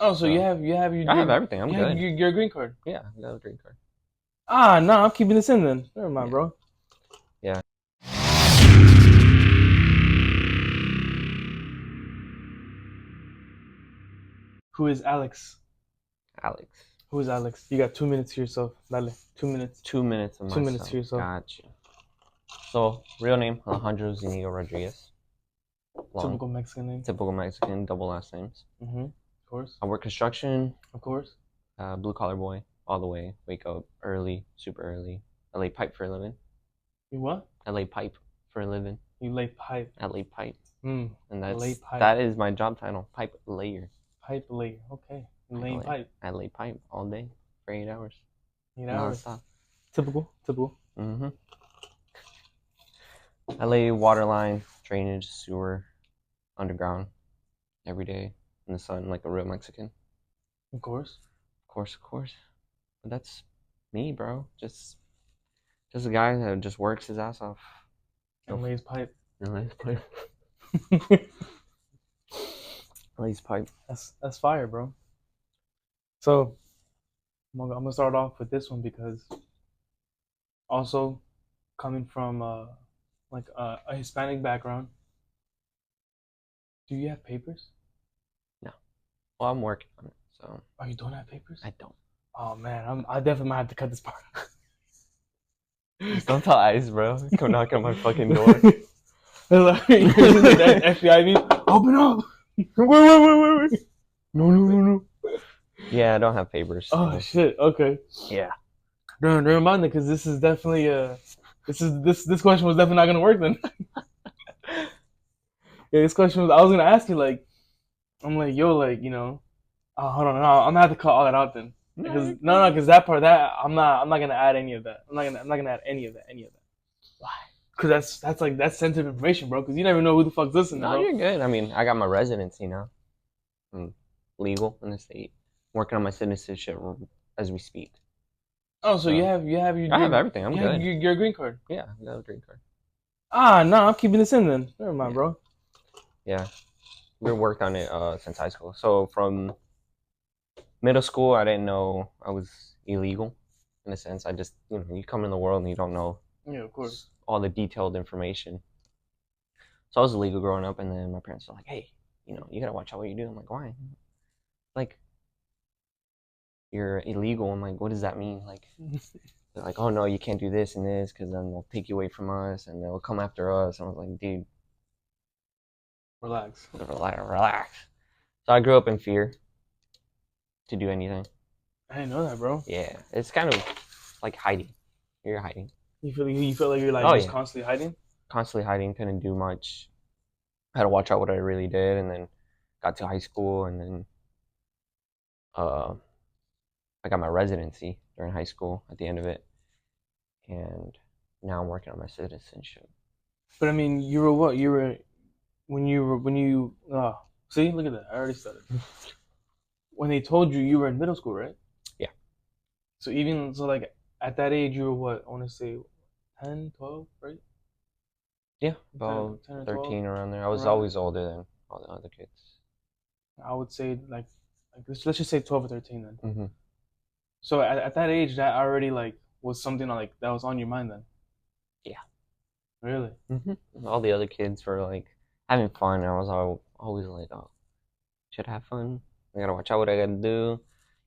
Oh, so you have your I have everything. I'm you have good. your green card. Yeah, I got a green card. Ah, no, I'm keeping this in then. Never mind, Yeah, bro. yeah. Who is Alex? Alex. Who is Alex? You got 2 minutes to yourself. Dale. 2 minutes. 2 minutes of 2 minutes to myself. yourself. Gotcha. So, real name Alejandro Zuniga Rodriguez. Long, Typical Mexican name. typical Mexican, double last names. Of course. I work construction. Of course. Blue collar boy, all the way. Wake up early, super early. I lay pipe for a living. You what? I lay pipe for a living. You lay pipe. I lay pipe, Mm. and Lay pipe. that is my job title, pipe layer. Pipe layer. Okay. Laying pipe. I lay pipe all day for 8 hours. 8 hours. Non-stop. Typical. Typical. Mm-hmm. I lay water line, drainage, sewer, underground, every day in the sun like a real Mexican. Of course. Of course, of course. But that's me, bro. Just a guy that just works his ass off. And lays pipe. And lays pipe. Lays pipe. That's fire, bro. So I'm gonna start off with this one because also coming from like a Hispanic background, do you have papers? No. Well, I'm working on it, so. Oh, you don't have papers? I don't. Oh man, I definitely might have to cut this part. Just don't tell Ice, bro. Come knock on my fucking door. Like, that FBI mean, open up. Wait. No. Yeah, I don't have papers. Oh shit. Okay. Yeah. Never mind, because this is definitely this question was definitely not gonna work then. Yeah, this question was. I was gonna ask you like, I'm like, yo, like, hold on, no, I'm gonna have to cut all that out then. Because because that part, that I'm not gonna add any of that. I'm not gonna add any of that. Why? Because that's sensitive information, bro. Because you never know who the fuck's listening, No, bro. you're good. I mean, I got my residency now. I'm legal in the state. Working on my citizenship as we speak. Oh, so you have your. I have everything. I'm good. Your green card. Yeah, I got a green card. Ah, no, I'm keeping this in then. Never mind, Yeah. bro. Yeah, we worked on it since high school. So from middle school, I didn't know I was illegal. In a sense, I just you come in the world and you don't know. Yeah, of course. All the detailed information. So I was illegal growing up, and then my parents were like, "Hey, you gotta watch out what you do." I'm like, "Why?" Like, you're illegal. I'm like, "What does that mean?" Like, they're like, "Oh no, you can't do this and this, because then they'll take you away from us, and they'll come after us." And I was like, "Dude, Relax. relax." So I grew up in fear to do anything. I didn't know that, bro. Yeah, it's kind of like hiding. You're hiding. You feel like you're like just constantly hiding. Constantly hiding, couldn't do much. I had to watch out what I really did, and then got to high school, and then I got my residency during high school at the end of it, and now I'm working on my citizenship. But I mean, you were what? You were when you see, look at that. I already started. When they told you were in middle school, right? Yeah. So like at that age, you were what? I want to say 10, 12, right? Yeah, about 10 or 13 around there. I was always older than all the other kids. I would say like let's just say 12 or 13 then. Mm-hmm. So at that age, that already like was something like that was on your mind then. Yeah. Really? Mm-hmm. All the other kids were like having fun. I was always like, oh, should I have fun? I gotta watch out what I gotta do.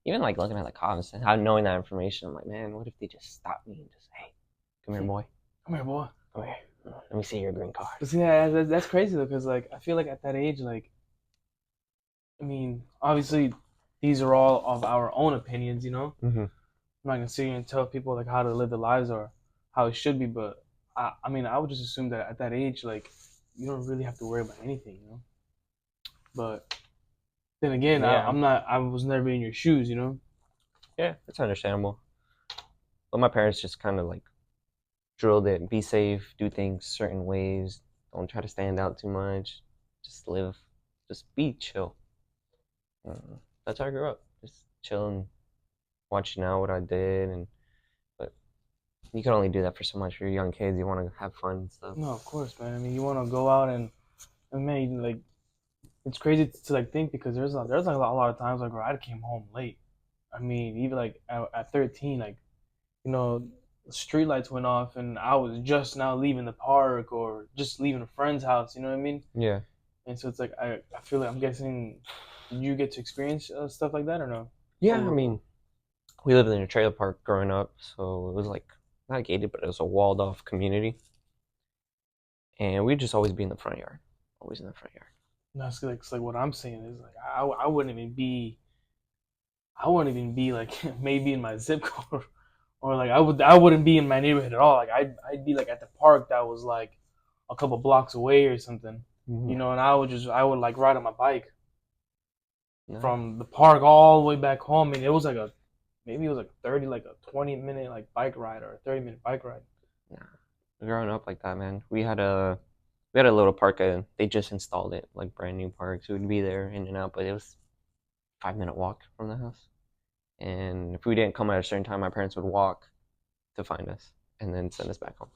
Even like looking at the cops and how knowing that information, I'm like, man, what if they just stop me and just, hey, come here, boy. Come here, boy. Come here. Let me see your green card. But see, that's crazy though, because like I feel like at that age, like, I mean, obviously, these are all of our own opinions, Mm-hmm. I'm not gonna sit here and tell people like how to live their lives or how it should be, but I mean, I would just assume that at that age, like, you don't really have to worry about anything, But then again, yeah. I was never in your shoes, Yeah, it's understandable. But my parents just kind of like drilled it: be safe, do things certain ways, don't try to stand out too much, just live, just be chill. That's how I grew up, just chilling, watching out what I did, but you can only do that for so much. You're young kids, you want to have fun and stuff. No, of course, man. I mean, you want to go out and man, like, it's crazy to like think because there's like a lot of times like where I came home late. I mean, even like at 13, like you know, street lights went off and I was just now leaving the park or just leaving a friend's house. You know what I mean? Yeah. And so it's like I feel like I'm guessing, did you get to experience stuff like that or no? Yeah, I Or mean, we lived in a trailer park growing up, so it was like not gated, but it was a walled off community, and we'd just always be in the front yard, always in the front yard. that's like it's like what I'm saying is like I wouldn't even be I wouldn't even be like maybe in my zip code or like I wouldn't be in my neighborhood at all. Like I'd be like at the park that was like a couple blocks away or something, Mm-hmm. and I would like ride on my bike No, from the park all the way back home, and it was like a maybe it was like 30 like a 20-minute like bike ride or a 30-minute bike ride. nah. Growing up like that, man, we had a little park. They just installed it, like brand new park, so we'd be there in and out. But it was 5 minute walk from the house, and if we didn't come at a certain time, my parents would walk to find us and then send us back home.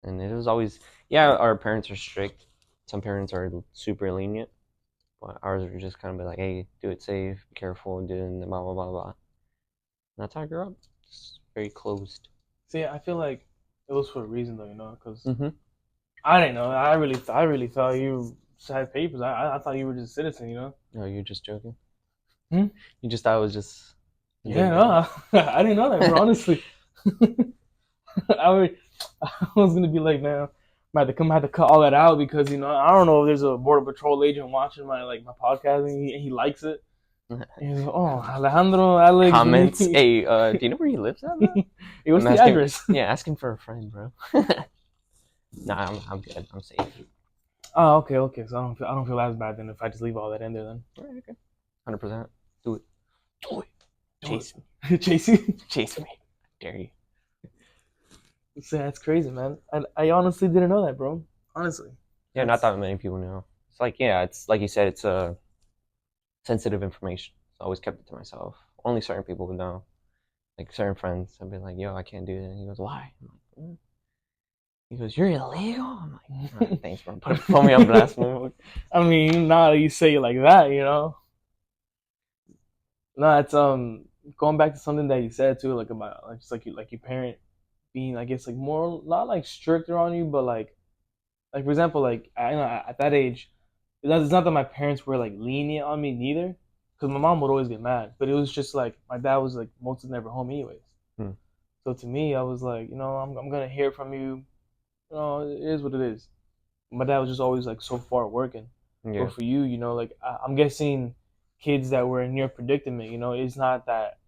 And it was always, yeah, our parents are strict. Some parents are super lenient, but ours were just kind of be like, hey, do it safe, be careful, do it, blah blah blah blah. And that's how I grew up. It's very closed. See, I feel like it was for a reason though, because Mm-hmm. I didn't know. I really thought you had papers. I thought you were just a citizen. No, you're just joking. Hmm? You just thought it was just a Yeah, good name. no, I didn't know that, bro. Honestly, I was, I was gonna be like, man, I had to cut all that out because I don't know if there's a border patrol agent watching my podcast and he likes it. And he's like, oh, Alejandro, Alex, Comments. Hey, do you know where he lives at, bro? hey, what's I'm the asking. address? Yeah, asking for a friend, bro. Nah, I'm good. I'm safe. Oh, okay, okay. So I don't feel as bad then if I just leave all that in there then. All right, okay. 100%. Do it. Do it. Do Chase me. it. Chasing. Chase me. Dare you. So that's crazy, man. I honestly didn't know that, bro. Honestly. Yeah, not That's that many people know. It's like, yeah, it's like you said, it's sensitive information. So I always kept it to myself. Only certain people would know. Like certain friends, I'd be like, yo, I can't do that. And he goes, why? I'm like, mm. He goes, you're illegal? I'm like, all right, thanks, bro. Put me on blast, man. I mean, now that you say it like that. No, it's going back to something that you said too, like about like just like your parent being, I guess, like more not like stricter on you, but like for example, like at that age, it's not that my parents were like lenient on me neither, because my mom would always get mad, but it was just like my dad was like mostly never home anyways. Hmm. So to me, I was like, I'm gonna hear from you. It is what it is. My dad was just always like so far working. Yeah, But for you, like I'm guessing kids that were in your predicament, it's not that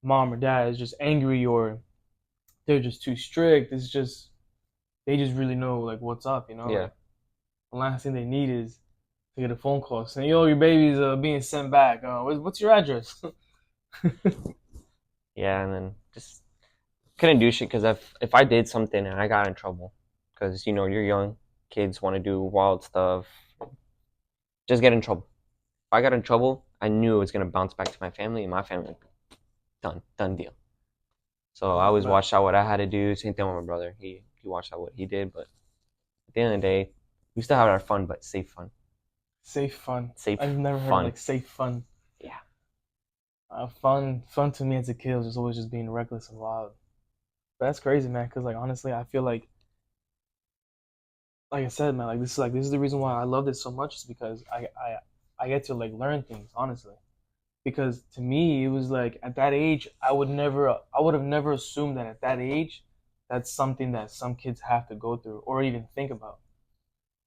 mom or dad is just angry or they're just too strict. It's just they just really know like what's up. yeah, Like the last thing they need is to get a phone call saying, "Yo, your baby's being sent back. What's your address?" yeah. And then just couldn't do shit because if I did something and I got in trouble, because you're young, kids want to do wild stuff, just get in trouble. If I got in trouble, I knew it was gonna bounce back to my family, and my family done deal. So I always But watched out what I had to do. Same thing with my brother. He watched out what he did, but at the end of the day, we still have our fun, but safe fun. safe fun. Safe I've never heard of fun. like safe fun. Yeah. Fun to me as a kid was just always just being reckless and wild. But that's crazy, man. Because like honestly, I feel like I said, man, this is the reason why I love this so much is because I get to like learn things honestly. Because to me, it was like at that age, I would have never assumed that at that age, that's something that some kids have to go through or even think about.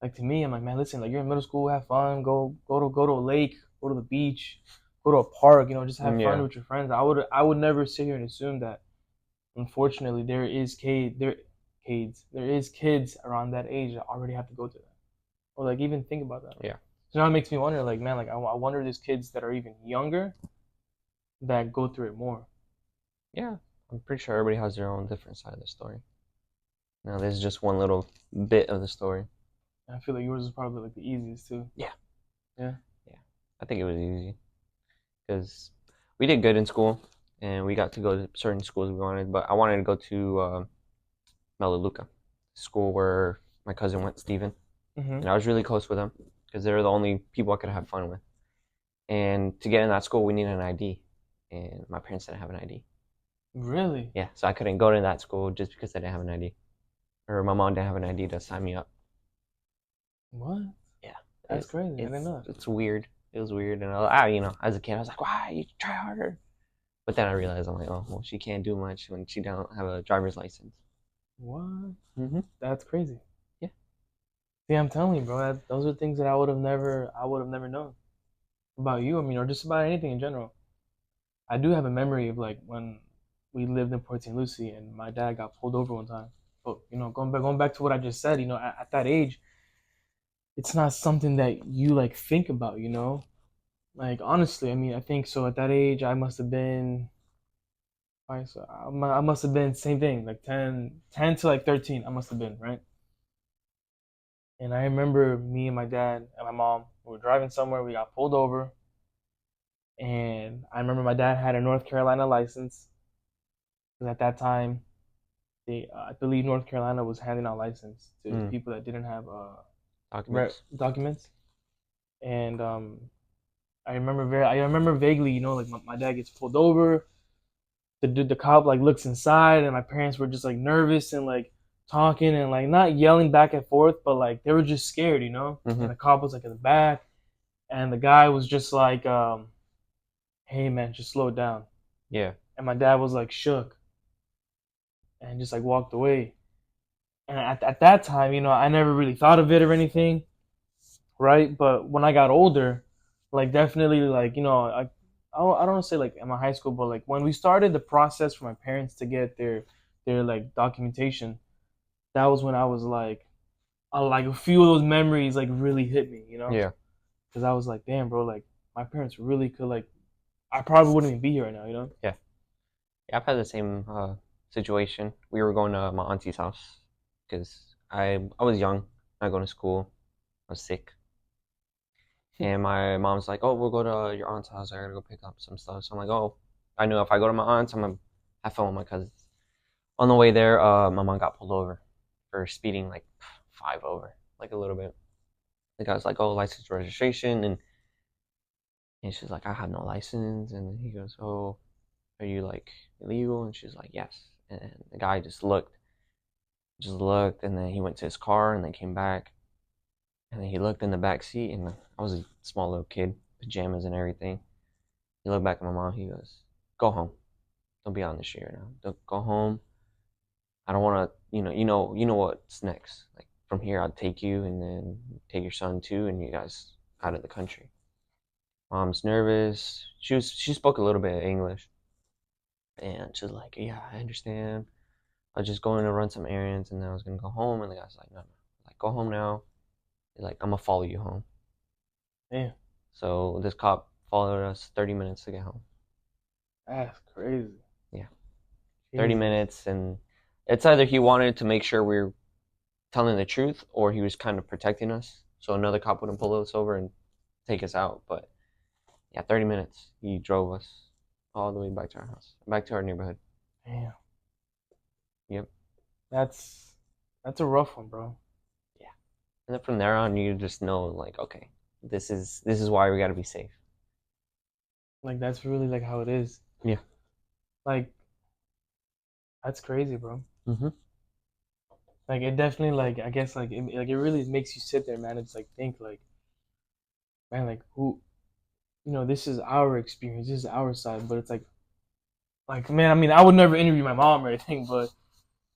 Like to me, I'm like, man, listen, like you're in middle school, have fun, go to a lake, go to the beach, go to a park, just have fun Yeah. with your friends. I would never sit here and assume that unfortunately there is kids around that age that already have to go through that or like even think about that. Yeah. So now it makes me wonder, like, man, like I wonder there's kids that are even younger that go through it more. Yeah. I'm pretty sure everybody has their own different side of the story. Now, this is just one little bit of the story. And I feel like yours is probably like the easiest too. Yeah. Yeah. Yeah. I think it was easy because we did good in school and we got to go to certain schools we wanted, but I wanted to go to Melaleuca, school where my cousin went, Steven, Mm-hmm. and I was really close with him. because they were the only people I could have fun with. And to get in that school, we needed an ID, and my parents didn't have an ID. Really? Yeah, so I couldn't go to that school just because I didn't have an ID, or my mom didn't have an ID to sign me up. What? Yeah, That's crazy. I didn't know that. it's weird. It was weird, and as a kid, I was like, "Why you try harder?" But then I realized I'm like, "Oh, well, she can't do much when she don't have a driver's license." What? Mm-hmm. That's crazy. Yeah. See, I'm telling you, bro. Those are things that I would have never known about you. I mean, or just about anything in general. I do have a memory of like when we lived in Port St. Lucie and my dad got pulled over one time. But going back to what I just said, at that age, it's not something that you like think about. Like honestly, I mean, I think so. At that age, I must have been. So I must have been same thing, like 10 to like 13. I must have been right. And I remember me and my dad and my mom we were driving somewhere. We got pulled over, and I remember my dad had a North Carolina license. Because at that time, I believe North Carolina was handing out license to Mm. people that didn't have Documents. documents. And I remember vaguely, like my dad gets pulled over. The cop like looks inside, and my parents were just like nervous and like talking and like not yelling back and forth, but like they were just scared. Mm-hmm. And the cop was like in the back, and the guy was just like, "Hey man, just slow down." Yeah. And my dad was like shook and just like walked away. And at that time, I never really thought of it or anything, right? But when I got older, like definitely, like I don't want to say like in my high school, but like when we started the process for my parents to get their like documentation, that was when I was like a few of those memories like really hit me, Yeah. because I was like, damn, bro, like my parents really could like, I probably wouldn't even be here right now. Yeah. Yeah. I've had the same situation. We were going to my auntie's house because I was young, not going to school. I was sick. And my mom's like, "Oh, we'll go to your aunt's house. I gotta go pick up some stuff." So I'm like, "Oh, I know if I go to my aunt's, I'm gonna have fun with my cousins." On the way there, my mom got pulled over for speeding like 5 over, like a little bit. The guy's like, "Oh, license registration," and she's like, "I have no license." And he goes, "Oh, are you like illegal?" And she's like, "Yes." And the guy just looked, and then he went to his car, and then came back, and then he looked in the back seat, and I was a small little kid, pajamas and everything. He looked back at my mom. He goes, "Go home. Don't be on the street right now. Don't go home. I don't want to. You know what's next. Like from here, I'll take you, and then take your son too, and you guys out of the country." Mom's nervous. She spoke a little bit of English, and she's like, "Yeah, I understand. I was just going to run some errands, and then I was gonna go home." And the guy's like, "No, no. Like go home now. Like I'm gonna follow you home." Damn, So this cop followed us 30 minutes to get home. that's crazy. Yeah. 30 Jesus. minutes, and it's either he wanted to make sure we were telling the truth or he was kind of protecting us so another cop wouldn't pull us over and take us out. But yeah, 30 minutes he drove us all the way back to our house, back to our neighborhood. Damn, Yep. that's that's a rough one, bro. Yeah. And then from there on you just know like, okay, this is why we got to be safe. Like that's really like how it is. Yeah. Like that's crazy, bro. Mm-hmm. Like it definitely like I guess like it really makes you sit there, man. It's like think like, man, like who, this is our experience, this is our side, but it's like man, I mean, I would never interview my mom or anything,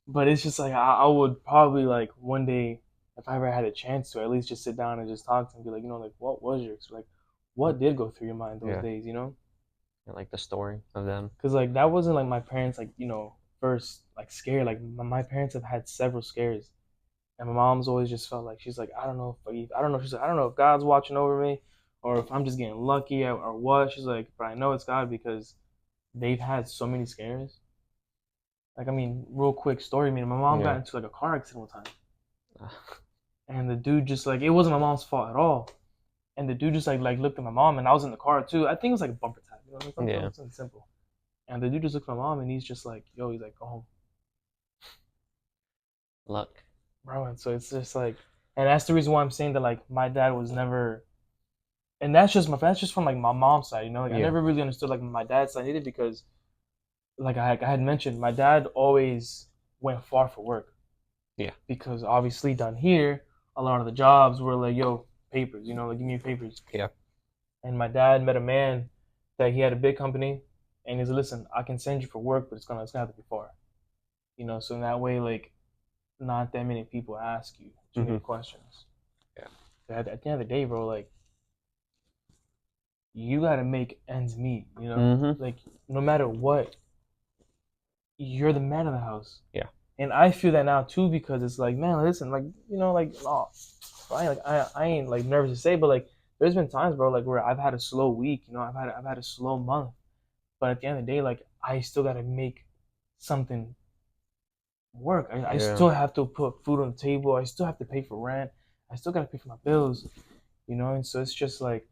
but it's just like I would probably like one day if I ever had a chance to at least just sit down and just talk to him, be like, like what was your like, what did go through your mind those Yeah. days. And, like the story of them. Because like that wasn't like my parents like first like scare. Like my parents have had several scares, and my mom's always just felt like she's like I don't know, she's like I don't know if God's watching over me or if I'm just getting lucky or what. She's like, but I know it's God because they've had so many scares. Like I mean, real quick story. I mean, my mom got Yeah. into like a car accident one time, and the dude just like it wasn't my mom's fault at all. And the dude just like looked at my mom, and I was in the car too. I think it was like a bumper tap, Yeah. something simple. And the dude just looked at my mom, and he's just like, "Yo," he's like, "Go home, Luck. bro." And so it's just like, And that's the reason why I'm saying that like my dad was never, and that's just from like my mom's side, you know. Like I Yeah. never really understood like my dad's side either because like I had mentioned, my dad always went far for work Yeah. because obviously down here a lot of the jobs were like yo papers, you know, like give me your papers. Yeah. And my dad met a man that he had a big company, and he's like, listen, I can send you for work, but it's gonna have to be far, you know. So in that way, like not that many people ask you too Hmm. many questions. Yeah. At the end of the day, bro, like you gotta make ends meet, you know? Hmm. Like no matter what, you're the man of the house. Yeah. And I feel that now too because it's like, man, listen, like, you know, like oh, I ain't like nervous to say, but like there's been times, bro, like where I've had a slow week, you know, I've had a slow month. But at the end of the day, like I still gotta make something work. I Yeah. still have to put food on the table. I still have to pay for rent. I still gotta pay for my bills, you know. And so it's just like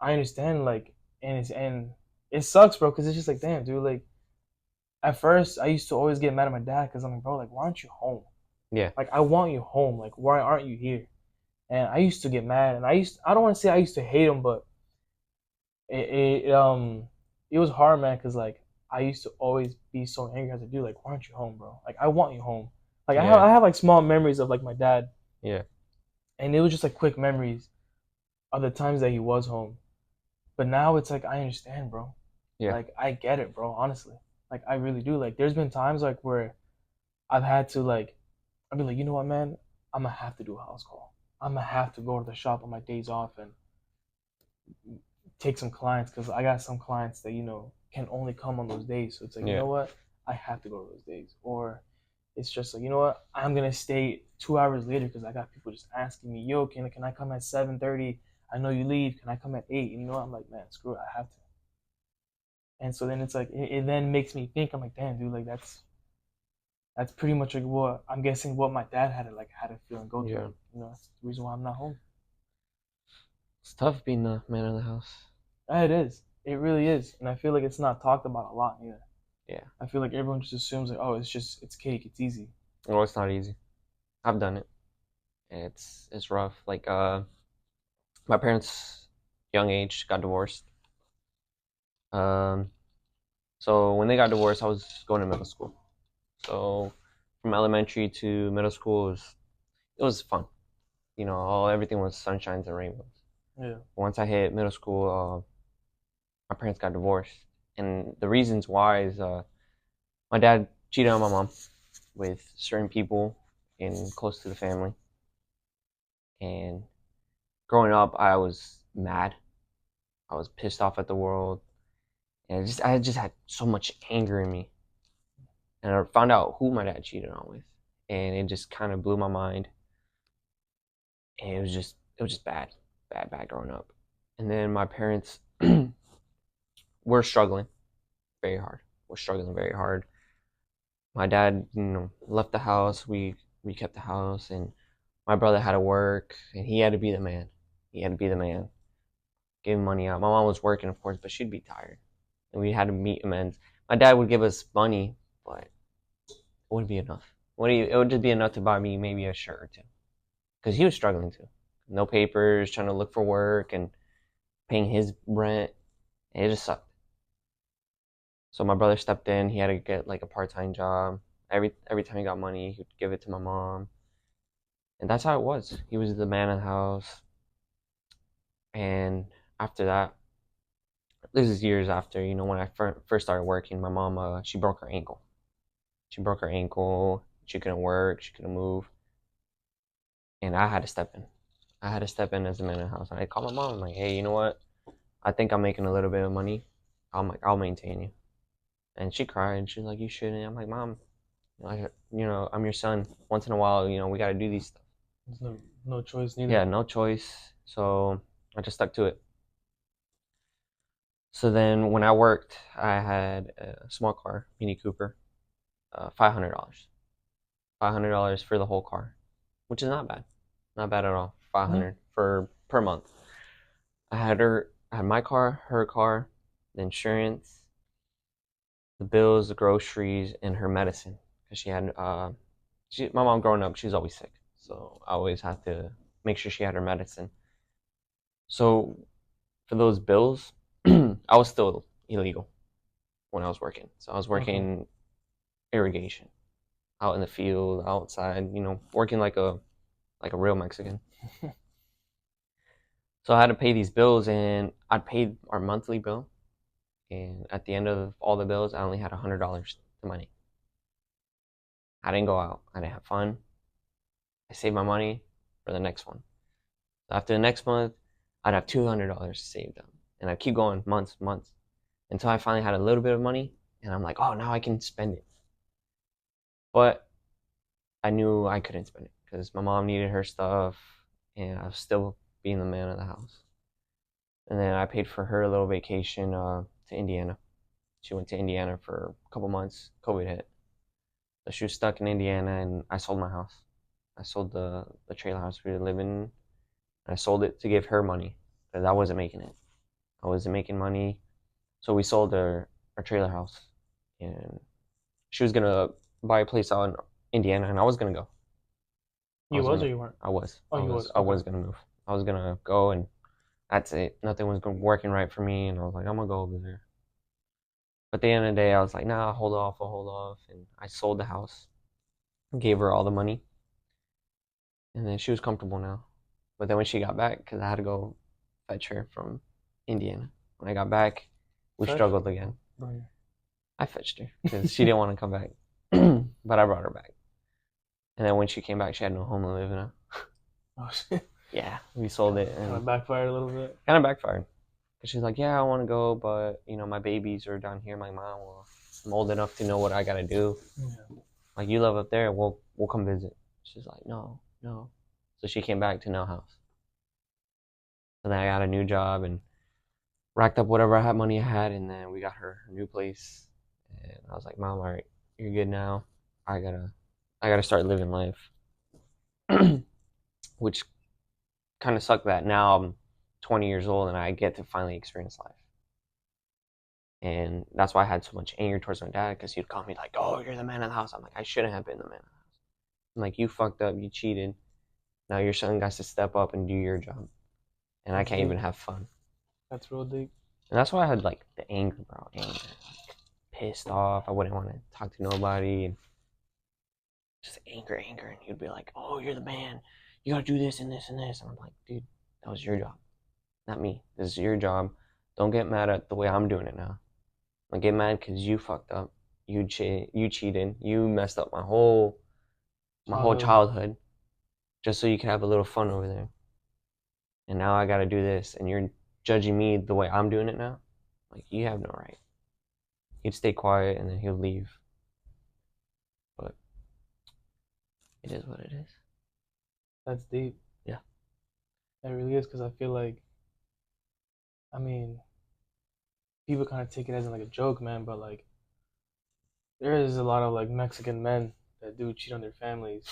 I understand, like, and it sucks, bro, because it's just like, damn, dude, like at first I used to always get mad at my dad because I'm like, bro, like why aren't you home? Yeah. Like I want you home. Like why aren't you here? And I used to get mad, and I don't want to say I used to hate him, but it it was hard, man, because like I used to always be so angry as a dude, like why aren't you home, bro? Like I want you home. Like Yeah. I have like small memories of like my dad, Yeah. and it was just like quick memories of the times that he was home. But now it's like I understand, bro. Yeah. Like I get it, bro. Honestly, like I really do. Like there's been times like where I've had to like I'd be like, you know what, man, I'm gonna have to do a house call. I'm gonna have to go to the shop on my days off and take some clients because I got some clients that you know can only come on those days. So it's like, you Yeah. know what, I have to go to those days. Or it's just like, you know what, I'm gonna stay 2 hours later because I got people just asking me, yo, can I come at 7:30? I know you leave. Can I come at 8? And you know, I'm like, man, screw it, I have to. And so then it's like it then makes me think. I'm like, damn, dude, like that's pretty much like what I'm guessing what my dad had to feel and go through. Yeah. And, you know, that's the reason why I'm not home. It's tough being the man of the house. Yeah, it is. It really is, and I feel like it's not talked about a lot either. Yeah. I feel like everyone just assumes like, oh, it's cake, it's easy. Well, it's not easy. I've done it. It's rough. Like my parents, young age, got divorced. Um, so when they got divorced, I was going to middle school. So from elementary to middle school it was fun. Everything was sunshines and rainbows. Yeah, Once I hit middle school, my parents got divorced, and the reasons why is my dad cheated on my mom with certain people in close to the family, and growing up, I was mad. I was pissed off at the world, and I just had so much anger in me. And I found out who my dad cheated on with, and it just kind of blew my mind. And it was just bad, bad, bad growing up. And then my parents were struggling very hard. We're struggling very hard. My dad, left the house. We kept the house, and my brother had to work, and he had to be the man. He had to be the man. Give money out. My mom was working, of course, but she'd be tired, and we had to meet amends. My dad would give us money, but it wouldn't be enough. It would just be enough to buy me maybe a shirt or two, because he was struggling too. No papers, trying to look for work, and paying his rent. And it just sucked. So my brother stepped in. He had to get like a part-time job. Every time he got money, he would give it to my mom, and that's how it was. He was the man of the house. And after that, this is years after. When I first started working, my mom she broke her ankle. She broke her ankle. She couldn't work. She couldn't move, and I had to step in. I had to step in as the man of the house. And I called my mom. I'm like, hey, you know what? I think I'm making a little bit of money. I'll maintain you. And she cried. She's like, you shouldn't. I'm like, mom, I'm your son. Once in a while, we got to do these stuff. there's no choice neither. Yeah, no choice. So I just stuck to it. So then when I worked, I had a small car, Mini Cooper, $500. $500 for the whole car, which is not bad. Not bad at all. Yeah. 500 for per month. I had my car, her car, the insurance, the bills, the groceries, and her medicine. Because my mom growing up, she was always sick. so I always had to make sure she had her medicine. So for those bills, I was still illegal when I was working. So I was Okay. working irrigation out in the field, outside, working like a real Mexican. So I had to pay these bills, and I paid our monthly bill. And at the end of all the bills, I only had $100 to my name. I didn't go out. I didn't have fun. I saved my money for the next one. So after the next month, I'd have $200 saved up, and I'd keep going months, until I finally had a little bit of money, and I'm like, oh, now I can spend it. But I knew I couldn't spend it because my mom needed her stuff, and I was still being the man of the house. And then I paid for her little vacation to Indiana. She went to Indiana for a couple months. COVID hit. So she was stuck in Indiana, and I sold my house. I sold the trailer house we were living in, and I sold it to give her money because I wasn't making it. I wasn't making money. So we sold our trailer house, and she was gonna buy a place out in Indiana, and I was gonna go. I You was was or gonna. you weren't? I was. Oh, I you was. was. I Okay. was gonna move. I was gonna go, and that's it. Nothing was working right for me, and I was like, I'm gonna go over there. But at the end of the day, I was like, nah, hold off, I'll hold off, and I sold the house, gave her all the money, and then she was comfortable now. But then when she got back, because I had to go fetch her from Indiana, when I got back, we Fetch? struggled Oh, again. bring I fetched her because she didn't want to come back, but I brought her back. And then when she came back, she had no home to live in. Oh shit. Yeah, we sold it, Kind and of backfired a little bit. kind of backfired. Cause she's like, yeah, I want to go, but my babies are down here. My mom, well, I'm old enough to know what I gotta do. Yeah. Like, you live up there, we'll come visit. She's like, no, no. So she came back to no house. So then I got a new job and racked up whatever money I had, and then we got her new place. And I was like, Mom, all right, you're good now. I gotta I gotta start living life, which kind of sucked that now I'm 20 years old and I get to finally experience life. And that's why I had so much anger towards my dad because he'd call me like, "Oh, you're the man of the house." I'm like, I shouldn't have been the man of the house. I'm like, you fucked up, you cheated. Now your son has to step up and do your job, and I That's can't even deep. have fun. That's real deep. And that's why I had like the anger, bro, anger, like, pissed off. I wouldn't want to talk to nobody, and just anger. And he'd be like, "Oh, you're the man. You gotta do this and this and this." And I'm like, dude, that was your job, not me. This is your job. Don't get mad at the way I'm doing it now. I get mad because you fucked up. You cheated. You messed up my whole Childhood. childhood just so you could have a little fun over there. And now I got to do this, and you're judging me the way I'm doing it now. Like, you have no right. He'd stay quiet, and then he'll leave. But it is what it is. That's deep. Yeah. That really is because I feel like, I mean, people kind of take it as like a joke, man. But like, there is a lot of like Mexican men that do cheat on their families.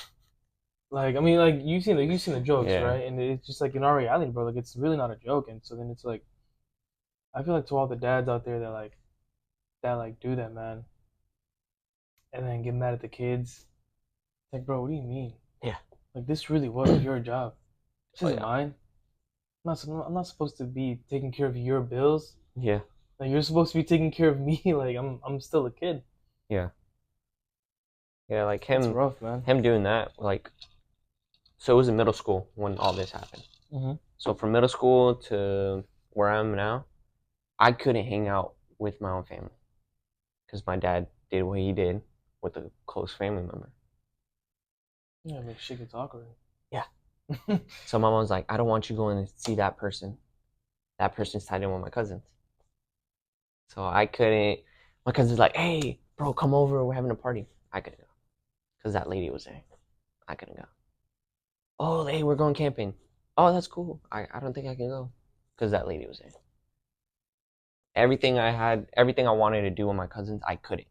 Like, I mean, like you've seen the jokes, Yeah. right? And it's just like in our reality, bro. Like, it's really not a joke. And so then it's like, I feel like to all the dads out there that do that, man, and then get mad at the kids. Like, bro, what do you mean? Yeah. Like, this really was your job. This Oh, isn't yeah. mine. I'm not supposed to be taking care of your bills. Yeah. Like, you're supposed to be taking care of me. Like, I'm still a kid. Yeah. Yeah. Like That's him, rough, man. him doing that. Like, so it was in middle school when all this happened. Mm-hmm. So from middle school to where I am now, I couldn't hang out with my own family because my dad did what he did with a close family member. Yeah, it makes shit gets awkward. Yeah. So my mom's like, I don't want you going to see that person. That person's tied in with my cousins. So I couldn't. My cousin's like, hey, bro, come over. We're having a party. I couldn't go because that lady was there. I couldn't go. Oh, hey, we're going camping. Oh, that's cool. I don't think I can go because that lady was there. Everything I wanted to do with my cousins, I couldn't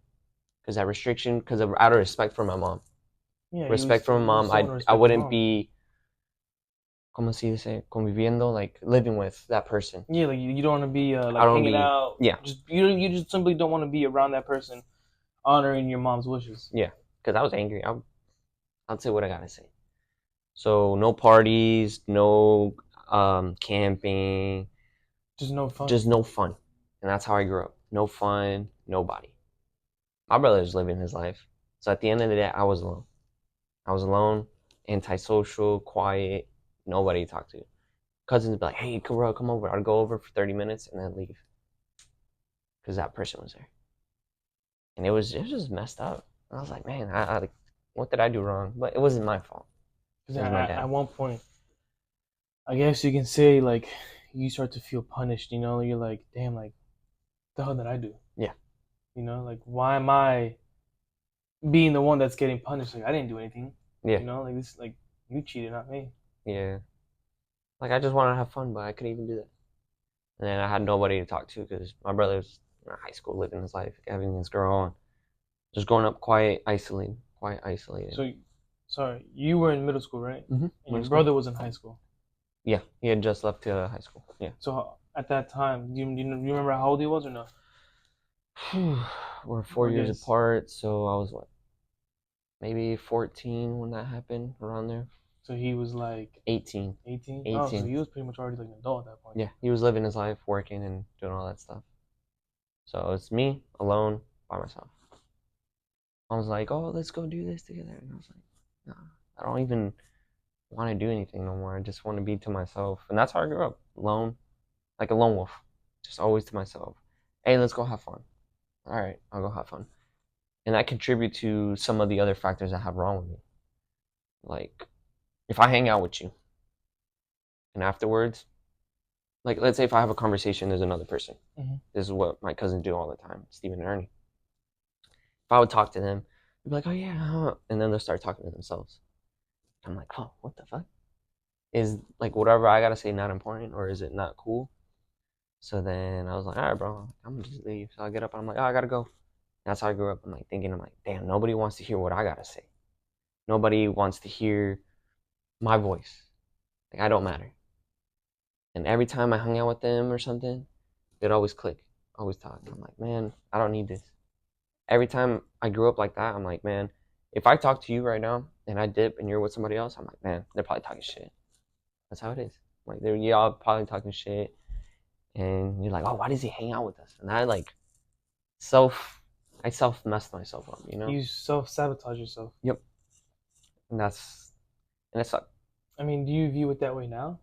because that restriction, because of out of respect for my mom. Yeah, Respect for my you mom, still want to I respect your wouldn't mom. be, como se dice, conviviendo, like living with that person. Yeah, like you don't want to be I like don't hanging be, out. yeah, You just simply don't want to be around that person, honoring your mom's wishes. yeah, because I was angry. I'll say what I gotta say. So no parties, no camping, Just no fun. just no fun. And that's how I grew up. No fun, nobody. My brother was living his life. So at the end of the day, I was alone. I was alone, antisocial, quiet, nobody to talk to. Cousins would be like, hey, bro, come over. I'd go over for 30 minutes and then leave because that person was there. And it was just messed up. I was like, man, like, what did I do wrong? But it wasn't my fault. Because It was my at dad. one point, I guess you can say like you start to feel punished. You're like, damn, like the hell did I do? Yeah. Like why am I being the one that's getting punished? Like I didn't do anything. Yeah. Like this, like you cheated, not me. Yeah. Like I just wanted to have fun, but I couldn't even do that. And then I had nobody to talk to because my brother was in high school, living his life, having his girl, and just growing up quiet, isolated, quite isolated. So, sorry, you were in middle school, right? Mm-hmm. And your brother was in high school. Yeah, he had just left high school. Yeah. So at that time, do you remember how old he was or no? We're Or 4 years guess. apart, so I was what, maybe 14 when that happened, around there. So he was like 18. 18. Oh, so 18. he was pretty much already like an adult at that point. Yeah, he was living his life, working and doing all that stuff. So it's me alone by myself. I was like, oh, let's go do this together. And I was like, no, I don't even want to do anything no more. I just want to be to myself. And that's how I grew up, alone, like a lone wolf, just always to myself. Hey, let's go have fun. All right, I'll go have fun. And that contribute to some of the other factors I have wrong with me. Like, if I hang out with you and afterwards, like, let's say if I have a conversation, there's another person. Mm-hmm. This is what my cousins do all the time, Stephen and Ernie. If I would talk to them, they'd be like, oh yeah, huh? And then they'll start talking to themselves. I'm like, oh, what the fuck? Is like whatever I gotta say not important or is it not cool? So then I was like, all right, bro, I'm gonna just leave. So I get up and I'm like, oh, I gotta go. That's how I grew up. I'm like thinking, I'm like, damn, nobody wants to hear what I gotta say. Nobody wants to hear my voice. Like I don't matter. And every time I hung out with them or something, they'd always click, always talk. I'm like, man, I don't need this. Every time I grew up like that, I'm like, man, if I talk to you right now and I dip and you're with somebody else, I'm like, man, they're probably talking shit. That's how it is. Like they're y'all probably talking shit, and you're like, oh, why does he hang out with us? And self, I self messed myself up, you know. You self-sabotage yourself. Yep. And and it sucked. I mean, do you view it that way now?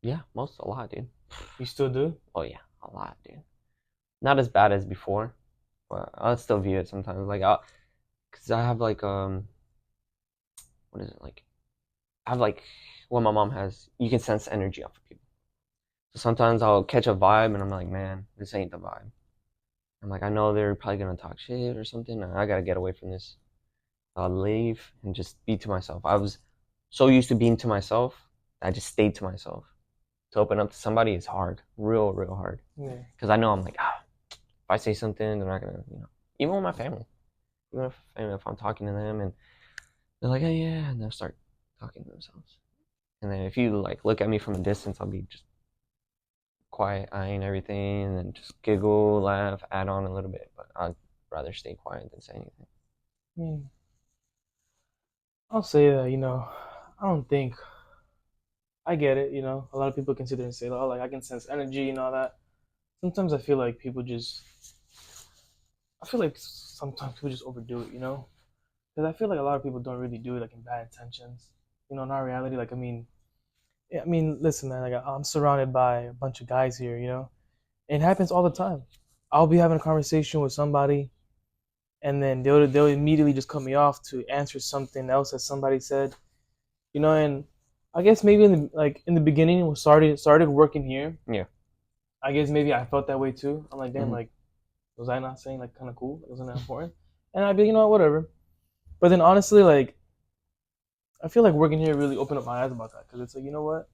Yeah, a lot, dude. You still do? Oh yeah, a lot, dude. Not as bad as before, but I'll still view it sometimes. Like, cause I have like what is it like? I have like what my mom has. You can sense energy off of people. So sometimes I'll catch a vibe and I'm like, man, this ain't the vibe. I'm like, I know they're probably gonna talk shit or something. I gotta get away from this. I'll leave and just be to myself. I was so used to being to myself, I just stayed to myself. To open up to somebody is hard, real hard. Yeah. Because I know I'm like, if I say something, they're not gonna, even with my family. Even if I'm talking to them and they're like, oh yeah, and they'll start talking to themselves. And then if you like look at me from a distance, I'll be just quiet, eyeing everything, and then just giggle, laugh, add on a little bit. But I'd rather stay quiet than say anything. I mean, I'll say that, I don't think I get it, A lot of people consider and say, oh, like I can sense energy and all that. Sometimes I feel like sometimes people just overdo it, Because I feel like a lot of people don't really do it like in bad intentions. In our reality, like I mean, listen, man, like I'm surrounded by a bunch of guys here, It happens all the time. I'll be having a conversation with somebody, and then they'll immediately just cut me off to answer something else that somebody said, And I guess maybe in the beginning, when started working here, Yeah. I guess maybe I felt that way too. I'm like, damn, Mm-hmm. like was I not saying like kind of cool? Wasn't that important? And I'd be, whatever. But then honestly, like I feel like working here really opened up my eyes about that because it's like, you know what?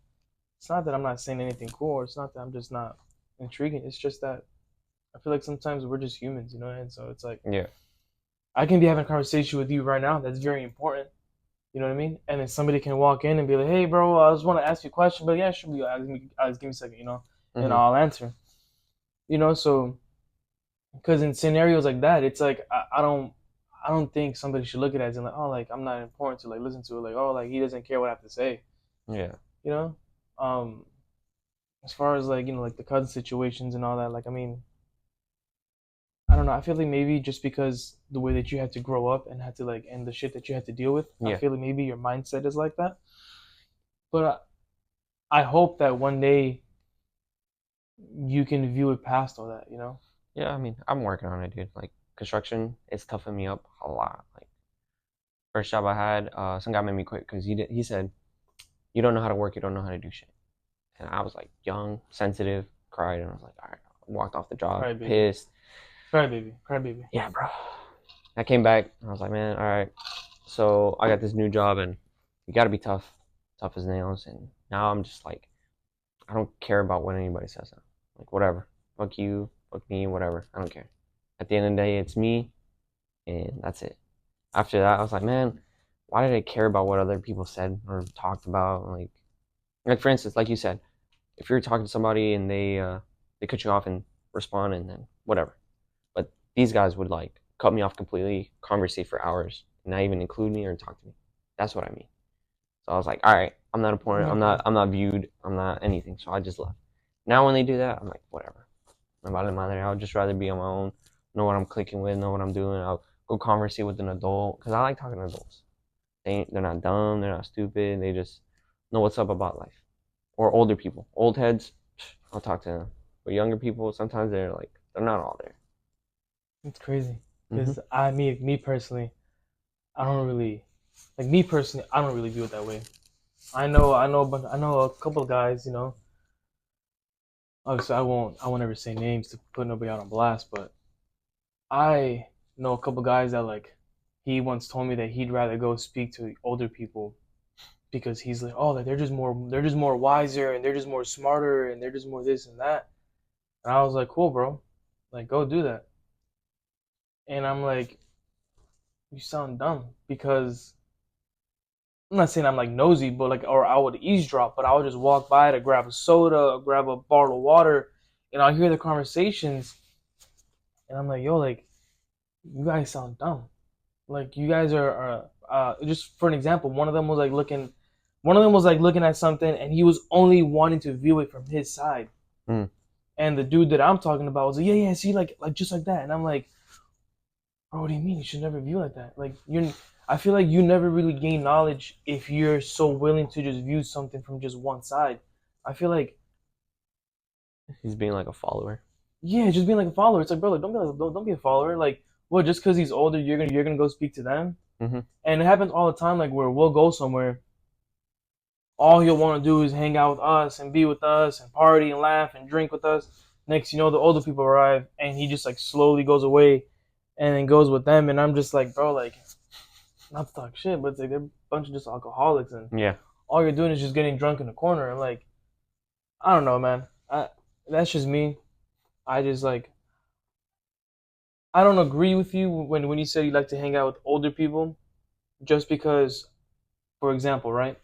It's not that I'm not saying anything cool, or it's not that I'm just not intriguing. It's just that I feel like sometimes we're just humans, And so it's like Yeah. I can be having a conversation with you right now that's very important. You know what I mean? And then somebody can walk in and be like, "Hey, bro, I just want to ask you a question." But yeah, sure, give me a second, and Mm-hmm. I'll answer. So because in scenarios like that, it's like I don't think somebody should look at it as in like, oh, like I'm not important to like listen to it, like oh, like he doesn't care what I have to say. Yeah. You know, um, as far as like like the cousin situations and all that. Like I mean, I don't know. I feel like maybe just because the way that you had to grow up and had to like and the shit that you had to deal with, I Yeah. feel like maybe your mindset is like that. But I hope that one day you can view it past all that. Yeah. I mean, I'm working on it, dude. Like construction, it's toughing me up a lot. Like first job I had, some guy made me quit because he said, "You don't know how to work. You don't know how to do shit." And I was like young, sensitive, cried, and I was like, all right, walked off the job, Cry baby, pissed. cry baby, cry baby. Yeah, bro. I came back. I was like, man, all right. So I got this new job, and you got to be tough, tough as nails. And now I'm just like, I don't care about what anybody says now. Like, whatever. Fuck you, fuck me, whatever. I don't care. At the end of the day, it's me, and that's it. After that, I was like, man, why did I care about what other people said or talked about? Like for instance, like you said, if you're talking to somebody and they cut you off and respond, and then whatever. But these guys would like cut me off completely, conversate for hours, not even include me or talk to me. That's what I mean. So I was like, all right, I'm not important. Okay. I'm not viewed. I'm not anything. So I just left. Now when they do that, I'm like, whatever. I'm about madre. I would just rather be on my own, know what I'm clicking with, know what I'm doing. I'll go conversate with an adult because I like talking to adults. They're not dumb. They're not stupid. They just know what's up about life. Or older people, old heads. I'll talk to them. But younger people, sometimes they're not all there. It's crazy Mm-hmm. because me personally, I don't really like me personally. I don't really view it that way. I know a couple of guys. Obviously, I won't ever say names to put nobody out on blast, but I know a couple of guys that like he once told me that he'd rather go speak to older people because he's like, oh, like they're just more wiser and they're just more smarter and they're just more this and that. And I was like, cool, bro, like go do that. And I'm like, you sound dumb because I'm not saying I'm like nosy, but like, or I would eavesdrop, but I would just walk by to grab a soda, grab a bottle of water, and I'll hear the conversations, and I'm like, yo, like, you guys sound dumb. Like, you guys just for an example, one of them was like looking at something, and he was only wanting to view it from his side, Mm. and the dude that I'm talking about was like, yeah, yeah, see, like just like that, and I'm like, bro, what do you mean? You should never view like that. Like, I feel like you never really gain knowledge if you're so willing to just view something from just one side. I feel like, He's being like a follower. yeah, just being like a follower. It's like, bro, like, don't be a follower. Like, what? Just because he's older, you're gonna go speak to them. Mm-hmm. And it happens all the time. Like, where we'll go somewhere, all he'll want to do is hang out with us and be with us and party and laugh and drink with us. Next, the older people arrive, and he just like slowly goes away, and then goes with them. And I'm just like, bro, like, not to talk shit, but it's like they're a bunch of just alcoholics, and Yeah. all you're doing is just getting drunk in the corner. And like, I don't know, man. That's just me. I just like I don't agree with you when you say you like to hang out with older people, just because, for example, right?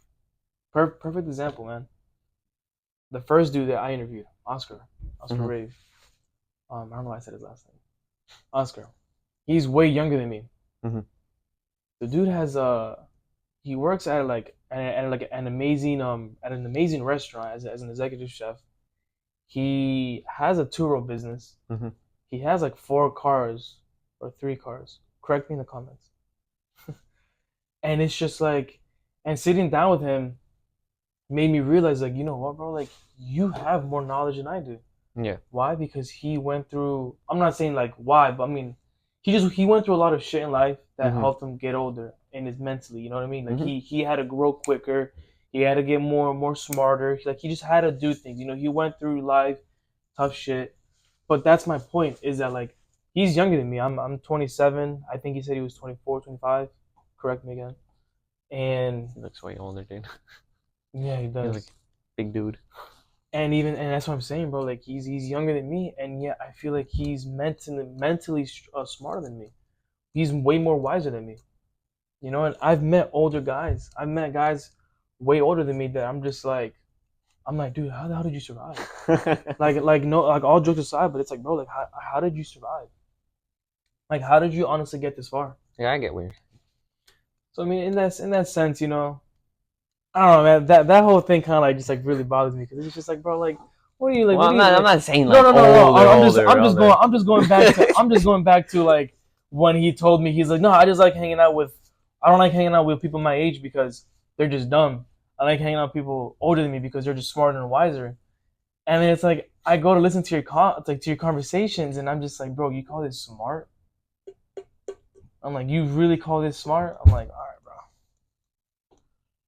Perfect example, man. The first dude that I interviewed, Oscar Mm-hmm. Rave. I don't know why I said his last name. Oscar. He's way younger than me. Mm-hmm. The dude has he works at like an amazing restaurant as an executive chef. He has a tour business. Mm-hmm. He has like 4 cars or 3 cars. Correct me in the comments. And it's just like, and sitting down with him made me realize, like, you know what, bro? Like, you have more knowledge than I do. Yeah. Why? Because he went through. I'm not saying like why, but I mean, he went through a lot of shit in life that Mm-hmm. helped him get older and his mentally. You know what I mean? Like Mm-hmm. he had to grow quicker. He had to get more and more smarter. Like he just had to do things. He went through life, tough shit. But that's my point. Is that like he's younger than me. I'm 27. I think he said he was 24, 25. Correct me again. And He looks way older, dude. yeah, he He's like does. big dude. And that's what I'm saying, bro. Like he's younger than me, and yet I feel like he's mentally smarter than me. He's way more wiser than me. And I've met older guys. I've met guys way older than me that I'm like, dude, how the hell did you survive? Like no, like all jokes aside, but it's like, bro, like how did you survive? Like how did you honestly get this far? Yeah, I get weird. So I mean, in that sense, I don't know, man. That whole thing kind of like just like really bothers me because it's just like, bro, like, what are you like? Well, What are you I'm like? not saying No, like no, no, no. older, older, older. I'm just going back to, like when he told me he's like, no, I just like hanging out with, I don't like hanging out with people my age because they're just dumb. I like hanging out with people older than me because they're just smarter and wiser. And then it's like I go to listen to to your conversations, and I'm just like, bro, you call this smart? I'm like, you really call this smart? I'm like, all right, bro.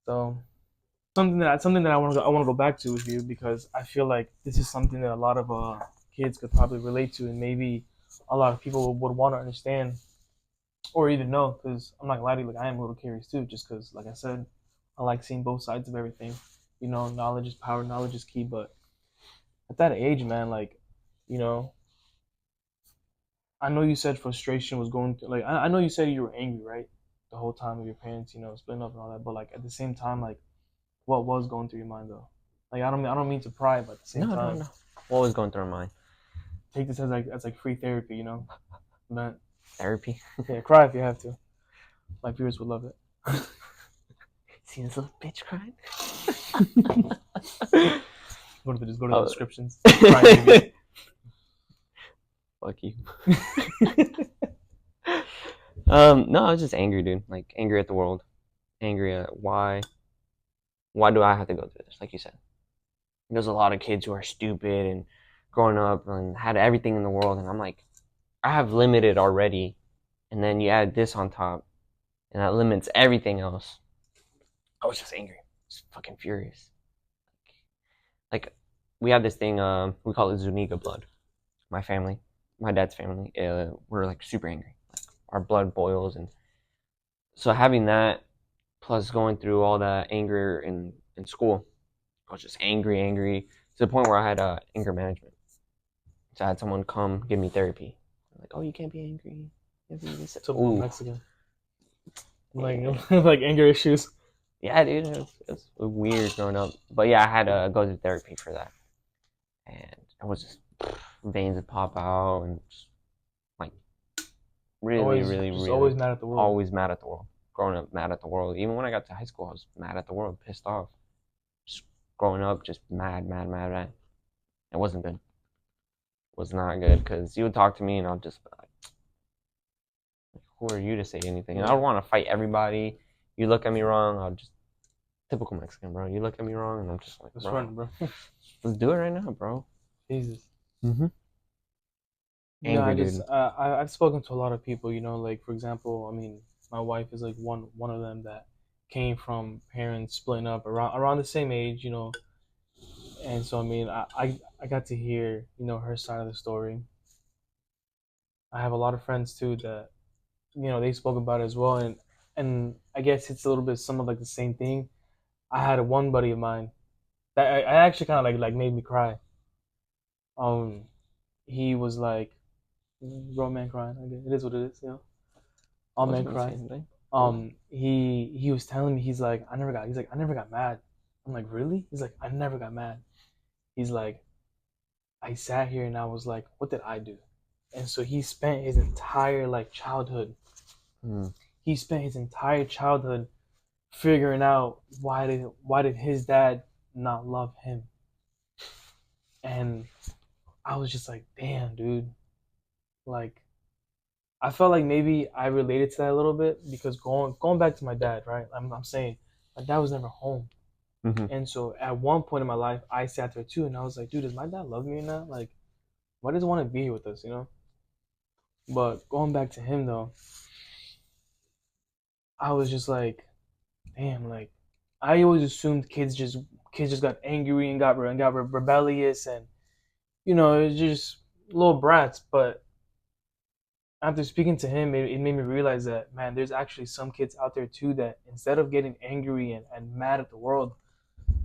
So something that I want to go back to with you because I feel like this is something that a lot of kids could probably relate to, and maybe a lot of people would want to understand or even know. Because I'm not gonna lie to you, like I am a little curious too, just because, like I said, I like seeing both sides of everything. You know, knowledge is power, knowledge is key. But at that age, man, like, you know, I know you said frustration was going through. Like, I know you said you were angry, right? The whole time of your parents, you know, splitting up and all that. But like at the same time, like, what was going through your mind though? Like, I don't mean to pry, but at the same No, no, time, no. What was going through my mind? take this as like free therapy, you know? But Therapy. yeah, cry if you have to. My viewers would love it. See this little bitch crying? Just go to the Oh. descriptions. Cry Fuck you. No, I was just angry, dude. Like angry at the world, angry at why do I have to go through this? Like you said, there's a lot of kids who are stupid and growing up and had everything in the world, and I'm like, I have limited already, and then you add this on top, and that limits everything else. I was just angry, just fucking furious. Like we have this thing, we call it Zuniga blood. My family, my dad's family, we're like super angry. Like our blood boils, and so having that plus going through all that anger in school, I was just angry to the point where I had anger management. So I had someone come give me therapy. Like, oh, you can't be angry. You can't be this. Typical Ooh, Mexican. Like yeah, like anger issues. yeah, dude, it was weird growing up. But yeah, I had to go to therapy for that, and it was just veins would pop out and just like really, really, really Always mad at the world. always mad at the world. Growing up, mad at the world. Even when I got to high school, I was mad at the world, pissed off. Just growing up, just mad, mad, mad, mad. It wasn't good. It was not good because you would talk to me and I'll just be like, who are you to say anything? And I don't want to fight everybody. You look at me wrong, I'll just typical Mexican, bro. You look at me wrong, and I'm just like, Let's bro, run, bro. let's do it right now, bro. Jesus. Mm-hmm. No, Angry dude. I've spoken to a lot of people. You know, like for example, I mean, my wife is like one of them that came from parents splitting up around the same age. You know, and so I mean, I got to hear her side of the story. I have a lot of friends too that they spoke about it as well, and I guess it's a little bit some of like the same thing. I had one buddy of mine that I actually kind of like made me cry. Um, he was like, grown man crying. I guess it is what it is, you know. I All men wasn't gonna say cry. anything. He was telling me he's like I never got mad. I'm like really? He's like I never got mad. He's like I sat here and I was like, what did I do? And so he spent his entire like childhood. Mm. He spent his entire childhood figuring out why did his dad not love him. And I was just like, damn, dude. Like I felt like maybe I related to that a little bit because going back to my dad, right? I'm saying my dad was never home. Mm-hmm. And so at one point in my life, I sat there too, and I was like, dude, does my dad love me or not? Like, why does he want to be here with us, you know? But going back to him though, I was just like, damn, like I always assumed kids just got angry and got rebellious and it's just little brats. But after speaking to him, it made me realize that man, there's actually some kids out there too that instead of getting angry and mad at the world,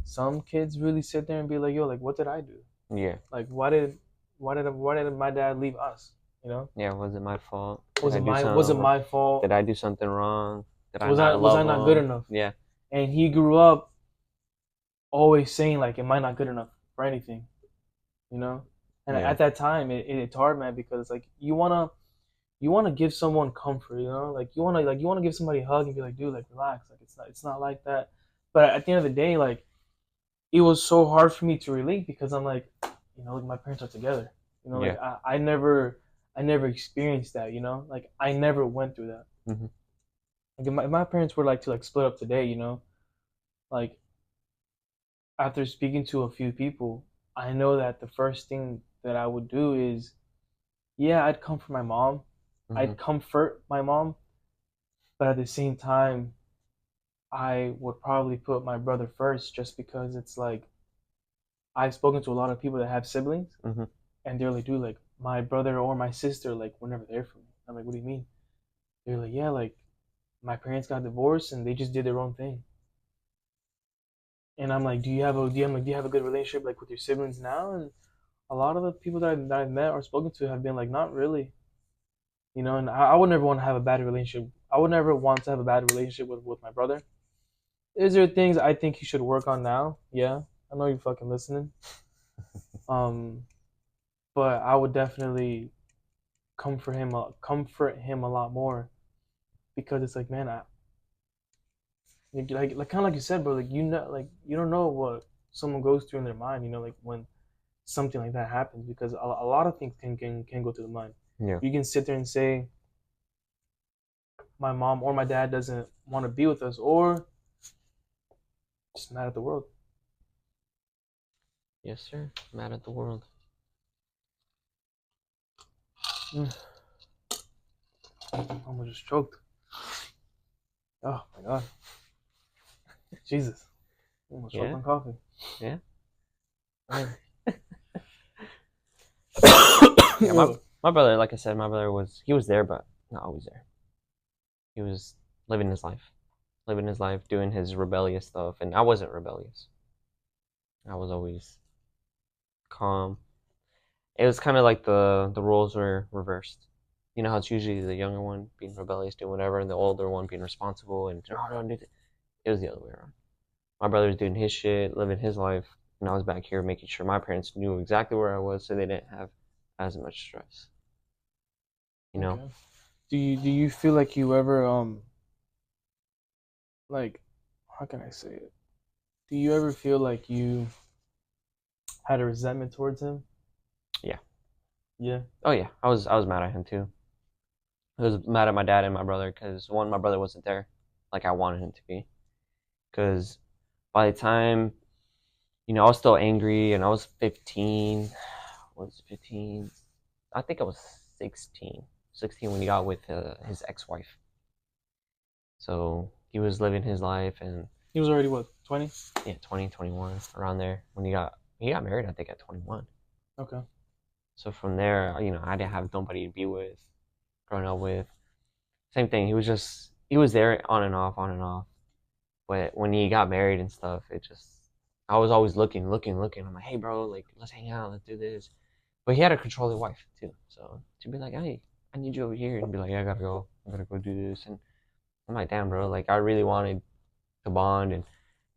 some kids really sit there and be like, yo, like what did I do? Yeah. Like why did my dad leave us? You know? Yeah. Was it my fault? Was it my fault? Did I do something wrong? Did I Was not I love not good him? enough? Yeah. And he grew up always saying like, am I not good enough for anything? You know? And Yeah. at that time, it's hard, man, because like you wanna give someone comfort, you know, like you wanna give somebody a hug and be like, dude, like relax, like it's not like that. But at the end of the day, like it was so hard for me to relate because I'm like, like my parents are together. Yeah. Like I never experienced that. Like I never went through that. Hmm. Like if my parents were like to like split up today, like after speaking to a few people, I know that the first thing that I would do is, yeah, I'd comfort my mom. Hmm. I'd comfort my mom, but at the same time, I would probably put my brother first just because it's like I've spoken to a lot of people that have siblings Hmm. and they're like, dude, like my brother or my sister, like were never there for me. I'm like, what do you mean? They're like, yeah, like my parents got divorced and they just did their own thing. And I'm like, do you have a good relationship like with your siblings now? And a lot of the people that I've met or spoken to have been like, not really. And I would never want to have a bad relationship. I would never want to have a bad relationship with my brother. Is there things I think he should work on now? Yeah, I know you're fucking listening. Um, but I would definitely comfort him a lot more because it's like, man, like kind of like you said, bro. Like like you don't know what someone goes through in their mind. Like when something like that happens, because a lot of things can go through the mind. Yeah. You can sit there and say, my mom or my dad doesn't want to be with us, or just mad at the world. Yes, sir. Mad at the world. Mm, I almost just choked. Oh my god, Jesus! I almost choked Yeah. on coffee. Yeah. Man. Yeah. My brother, like I said, my brother was there, but not always there. He was living his life, doing his rebellious stuff, and I wasn't rebellious. I was always calm. It was kind of like the roles were reversed. You know how it's usually the younger one being rebellious, doing whatever, and the older one being responsible and oh, don't do that. It was the other way around. My brother was doing his shit, living his life, and I was back here making sure my parents knew exactly where I was, so they didn't have as much stress. You know? Okay. Do you feel like you ever like, how can I say it? Do you ever feel like you had a resentment towards him? Yeah. Yeah. Oh yeah. I was mad at him too. I was mad at my dad and my brother because one, my brother wasn't there, like I wanted him to be. Because by the time I was still angry, and I was 15. I was 15. I think I was 16. 16 when he got with his ex-wife. So he was living his life, and He was already what, 20? yeah, 20, 21, around there when he got married. I think at 21. Okay. So from there, I didn't have nobody to be with, growing up with. Same thing. He was there on and off, on and off. But when he got married and stuff, I was always looking, looking, looking. I'm like, hey, bro, like, let's hang out, let's do this. But he had a controlling wife too, so to be like, hey, I need you over here, and be like, yeah, I gotta go do this, and I'm like, damn, bro, like I really wanted to bond, and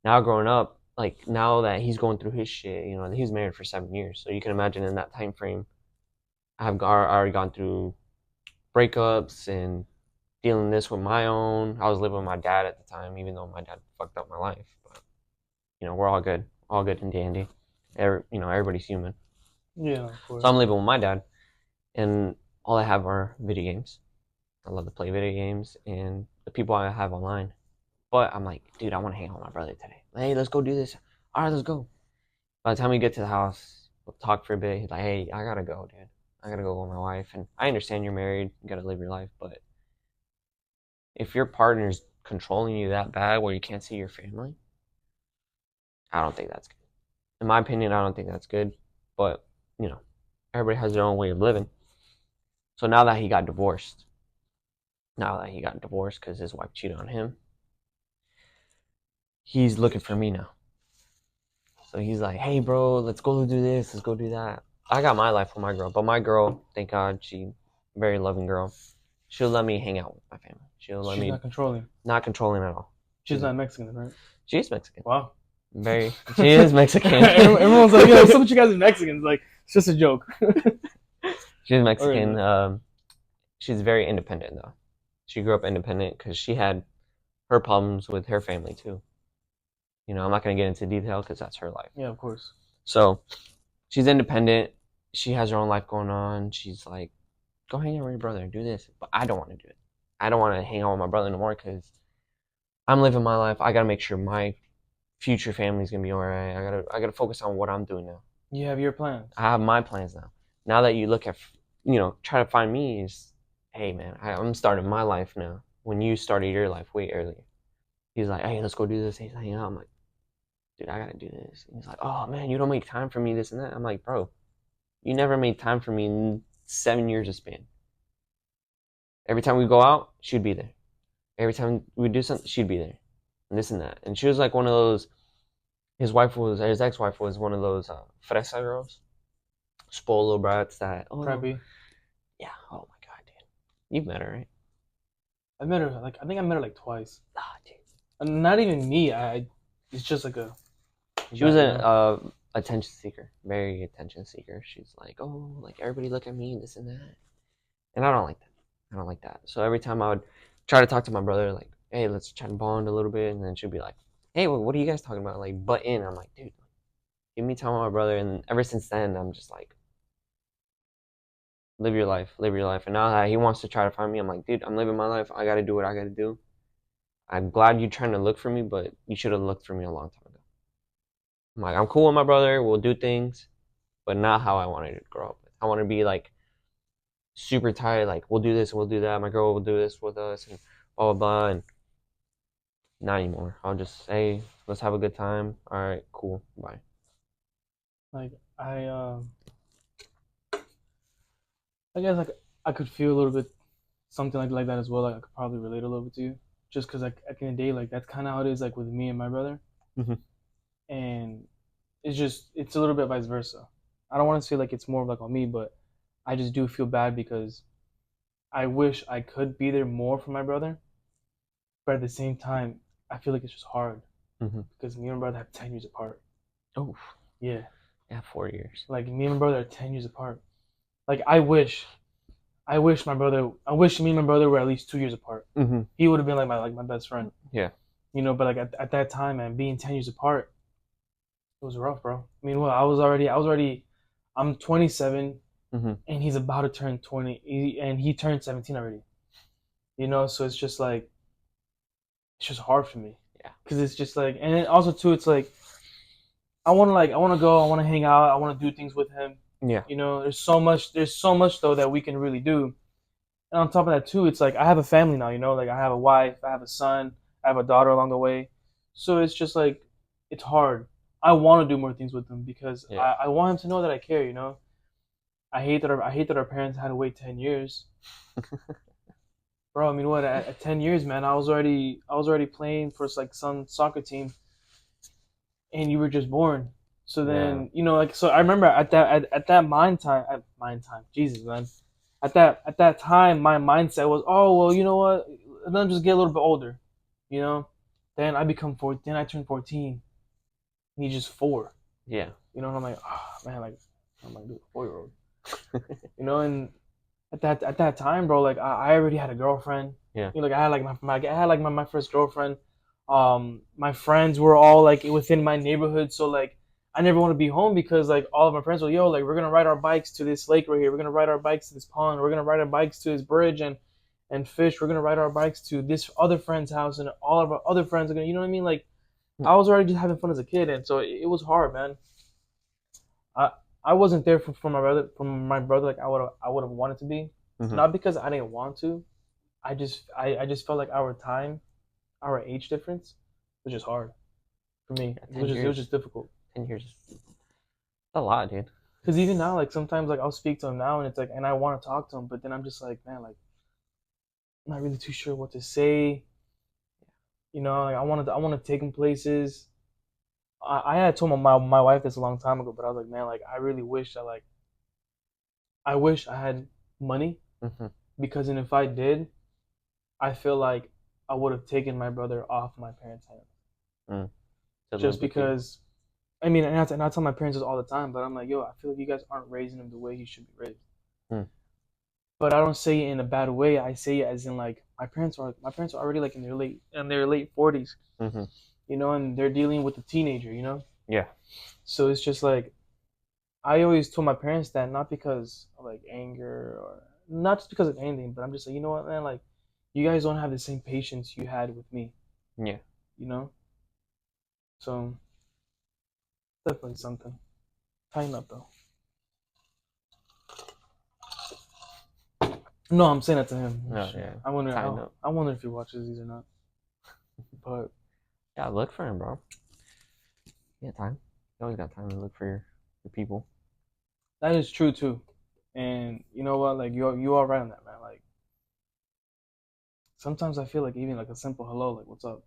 now growing up, like now that he's going through his shit, he's married for 7 years, so you can imagine in that time frame, already gone through breakups and dealing this with my own. I was living with my dad at the time, even though my dad fucked up my life, but we're all good and dandy. Everybody's human. Yeah, of So I'm course. living with my dad, and all I have are video games. I love to play video games and the people I have online. But I'm like, dude, I want to hang out with my brother today. Hey, let's go do this. All right, let's go. By the time we get to the house, we'll talk for a bit. He's like, hey, I gotta go, dude. I gotta go with my wife. And I understand you're married, you gotta live your life. But if your partner's controlling you that bad where you can't see your family, I don't think that's good. In my opinion, I don't think that's good. But, you know, everybody has their own way of living. So now that he got divorced because his wife cheated on him, he's looking for me now. So he's like, hey, bro, let's go do this. Let's go do that. I got my life with my girl, but my girl, thank God, she very loving girl. She'll let me hang out with my family. She'll let She's me not controlling. not controlling at all. She's She's not Mexican, right? she's Mexican. Wow. She is Mexican. Everyone's like, what's up with you guys are Mexicans? Like, it's just a joke. She's All right, Mexican. man. She's very independent though. She grew up independent because she had her problems with her family too. You know, I'm not gonna get into detail because that's her life. Yeah, of course. So she's independent. She has her own life going on. She's like, go hang out with your brother, do this. But I don't want to do it. I don't want to hang out with my brother no more because I'm living my life. I gotta make sure my future family's gonna be all right. I gotta focus on what I'm doing now. You have your plans. I have my plans now. Now that you look at, you know, try to find me is, hey man, I'm starting my life now. When you started your life way earlier. He's like, hey, let's go do this. He's hanging out. I'm like, dude, I gotta do this. And he's like, oh man, you don't make time for me, this and that. I'm like, bro, you never made time for me in 7 years of span. Every time we go out, she'd be there. Every time we do something, she'd be there. And this and that. And she was like one of those, his ex-wife was one of those fresa girls. Spoiled little brats that, oh, Preppy. yeah, oh my God, dude. You've met her, right? I met her like I think I met her like twice. Ah, dude. And not even me. It's just like a. She was an attention seeker, very attention seeker. She's like, oh, like everybody look at me, this and that. And I don't like that. I don't like that. So every time I would try to talk to my brother, like, hey, let's try to bond a little bit, and then she'd be like, hey, what are you guys talking about? Like, butt in. I'm like, dude, give me time with my brother. And ever since then, I'm just like, live your life, live your life. And now that he wants to try to find me, I'm like, dude, I'm living my life. I got to do what I got to do. I'm glad you're trying to look for me, but you should have looked for me a long time ago. I'm like, I'm cool with my brother. We'll do things, but not how I wanted to grow up. I want to be like super tight. Like, we'll do this and we'll do that. My girl will do this with us and blah, blah, blah. And not anymore. I'll just say, let's have a good time. All right, cool. Bye. Like I guess like I could feel a little bit something like that as well. Like I could probably relate a little bit to you, just because like at the end of the day, like that's kind of how it is like with me and my brother, Mm-hmm. and it's a little bit vice versa. I don't want to say like it's more of like on me, but I just do feel bad because I wish I could be there more for my brother, but at the same time, I feel like it's just hard Mm-hmm. because me and my brother have 10 years apart. Oh, Yeah, yeah, 4 years. like me and my brother are 10 years apart. Like I wish me and my brother were at least 2 years apart. Mm-hmm. He would have been like my best friend. Yeah. You know, but like at that time, man, being 10 years apart, it was rough, bro. I mean, well, I'm 27, Mm-hmm. and he's about to turn 20, and he turned 17 already. You know, so it's just like it's just hard for me. Yeah. Because it's just like, and then also too, it's like I want to go, I want to hang out, I want to do things with him. Yeah. You know, there's so much though that we can really do. And on top of that too, it's like I have a family now. You know, like I have a wife, I have a son, I have a daughter along the way. So it's just like it's hard. I want to do more things with them because Yeah. I want him to know that I care. You know, I hate that our parents had to wait 10 years, bro. I mean, what at 10 years, man? I was already playing for like some soccer team, and you were just born. So then Yeah. you know, like so I remember at that mind time, Jesus, man. At that time, my mindset was, oh well, you know what? Let them just get a little bit older, you know. Then I become 14. Then I turn 14. And he's just 4. Yeah. You know, and I'm like, oh man, like I'm like, dude, 4-year-old. You know, and at that time, bro, like I already had a girlfriend. Yeah. You know, like I had like my first girlfriend. My friends were all like within my neighborhood, so like I never want to be home because like all of my friends were, yo, like we're gonna ride our bikes to this lake right here. We're gonna ride our bikes to this pond. We're gonna ride our bikes to this bridge and fish. We're gonna ride our bikes to this other friend's house, and all of our other friends are gonna, you know what I mean? Like I was already just having fun as a kid, and so it was hard, man. I I wasn't there for my brother like I would have wanted to be, Mm-hmm. not because I didn't want to. I just felt like our time, our age difference, was just hard for me. Yeah, It was just difficult. 10 years. That's a lot, dude. Because even now, like sometimes, like I'll speak to him now, and it's like, and I want to talk to him, but then I'm just like, man, like I'm not really too sure what to say. You know, like I want to take him places. I had told my wife this a long time ago, but I was like, man, like I really wish that like I wish I had money Mm-hmm. because then if I did, I feel like I would have taken my brother off my parents' hands. Mm. Just because, I mean, and I tell my parents this all the time, but I'm like, yo, I feel like you guys aren't raising him the way he should be raised. Mm. But I don't say it in a bad way. I say it as in like my parents are already like in their late 40s. Mm-hmm. and they're dealing with a teenager. Yeah. So it's just like I always told my parents that not because of like anger or not just because of anything, but I'm just like, you know what, man, like you guys don't have the same patience you had with me, Yeah. you know? So definitely something. Tighten up though. No, I'm saying that to him. No, yeah. I wonder Tighten how up. I wonder if he watches these or not. But Yeah, look for him, bro. Yeah, time. You always got time to look for your people. that is true too. And you know what? Like you are right on that, man. Like sometimes I feel like even like a simple hello, like what's up?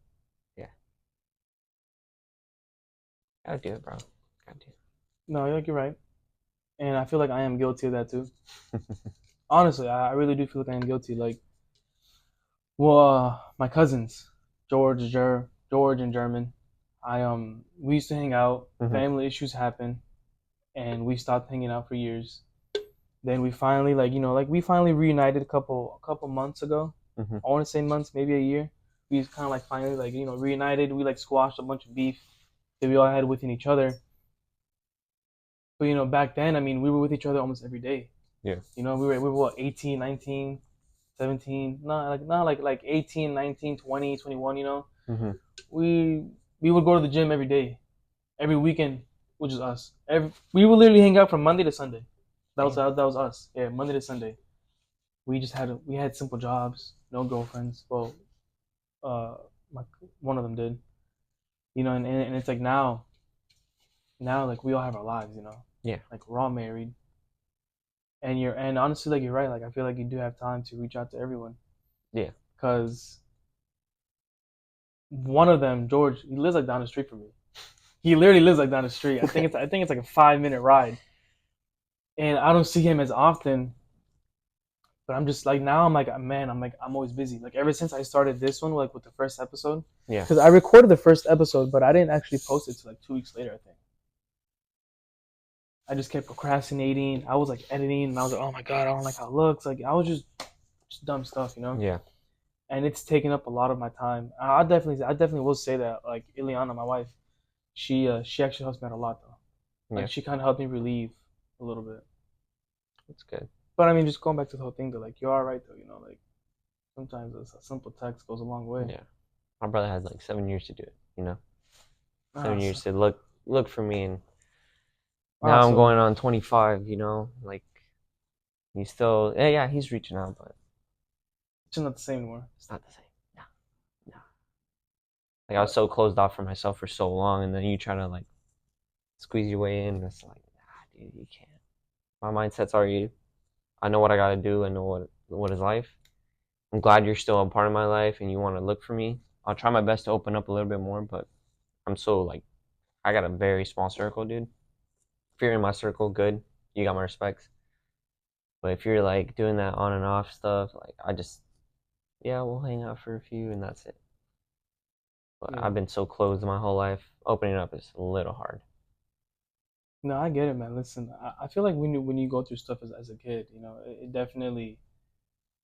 Yeah. Gotta do it, bro. Gotta do No, you're right. And I feel like I am guilty of that too. it. Honestly, I really do feel like I am guilty. Like, well, my cousins, George and German, we used to hang out. Mm-hmm. Family issues happened, and we stopped hanging out for years. Then we finally, like we finally reunited a couple months ago. Mm-hmm. I want to say months, maybe a year. We kind of like finally reunited. We like squashed a bunch of beef that we all had within each other. But back then, I mean, we were with each other almost every day. Yeah. We were what, 18, 19, 17, not like 18, 19, 20, 21. Mm-hmm. We we would go to the gym every day, every weekend, which is us. We would literally hang out from Monday to Sunday. Damn. That was us. Yeah, Monday to Sunday. We had simple jobs, no girlfriends. Well, uh, my, one of them did. And it's like now like we all have our lives. Yeah. Like we're all married, and honestly, like you're right. Like I feel like you do have time to reach out to everyone Yeah. because one of them, George, he lives like down the street from me. He literally lives like down the street. I think it's like a 5 minute ride, and I don't see him as often. But I'm just like now I'm like man I'm always busy. Like ever since I started this one like with the first episode, Yeah. because I recorded the first episode, but I didn't actually post it till like 2 weeks later. I think I just kept procrastinating. I was like editing, and I was like, oh my god, I don't like how it looks. Like I was just dumb stuff. Yeah. And it's taken up a lot of my time. I definitely will say that like Ileana, my wife, she actually helps me out a lot though. Yeah. Like she kind of helped me relieve a little bit. That's good. But I mean, just going back to the whole thing, though, like you are right though. Like sometimes a simple text goes a long way. Yeah. My brother had like 7 years to do it. You know, Ah, 7 years to look for me, and now I'm so going on 25. You know, like he's still yeah, he's reaching out, but it's not the same anymore. it's not the same. No, no. Like I was so closed off for myself for so long, and then you try to like squeeze your way in. It's like, nah, dude, you can't. My mindset's already. I know what I gotta do. I know what is life. I'm glad you're still a part of my life, and you want to look for me. I'll try my best to open up a little bit more, but I'm so like I got a very small circle, dude. If you're in my circle, good. You got my respects. But if you're like doing that on and off stuff, like I just yeah, we'll hang out for a few and that's it. But Yeah. I've been so closed my whole life. Opening up is a little hard. No, I get it, man. Listen, I feel like when you go through stuff as a kid, it definitely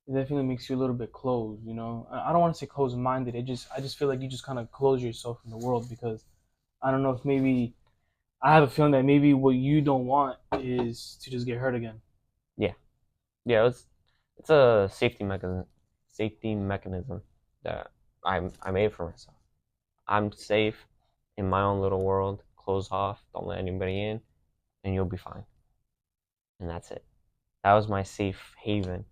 makes you a little bit closed. I don't want to say closed minded. I just feel like you just kind of close yourself from the world because I don't know if maybe I have a feeling that maybe what you don't want is to just get hurt again. Yeah, yeah. It's a safety mechanism that I made for myself. I'm safe in my own little world. Close off. Don't let anybody in, and you'll be fine. And that's it. That was my safe haven.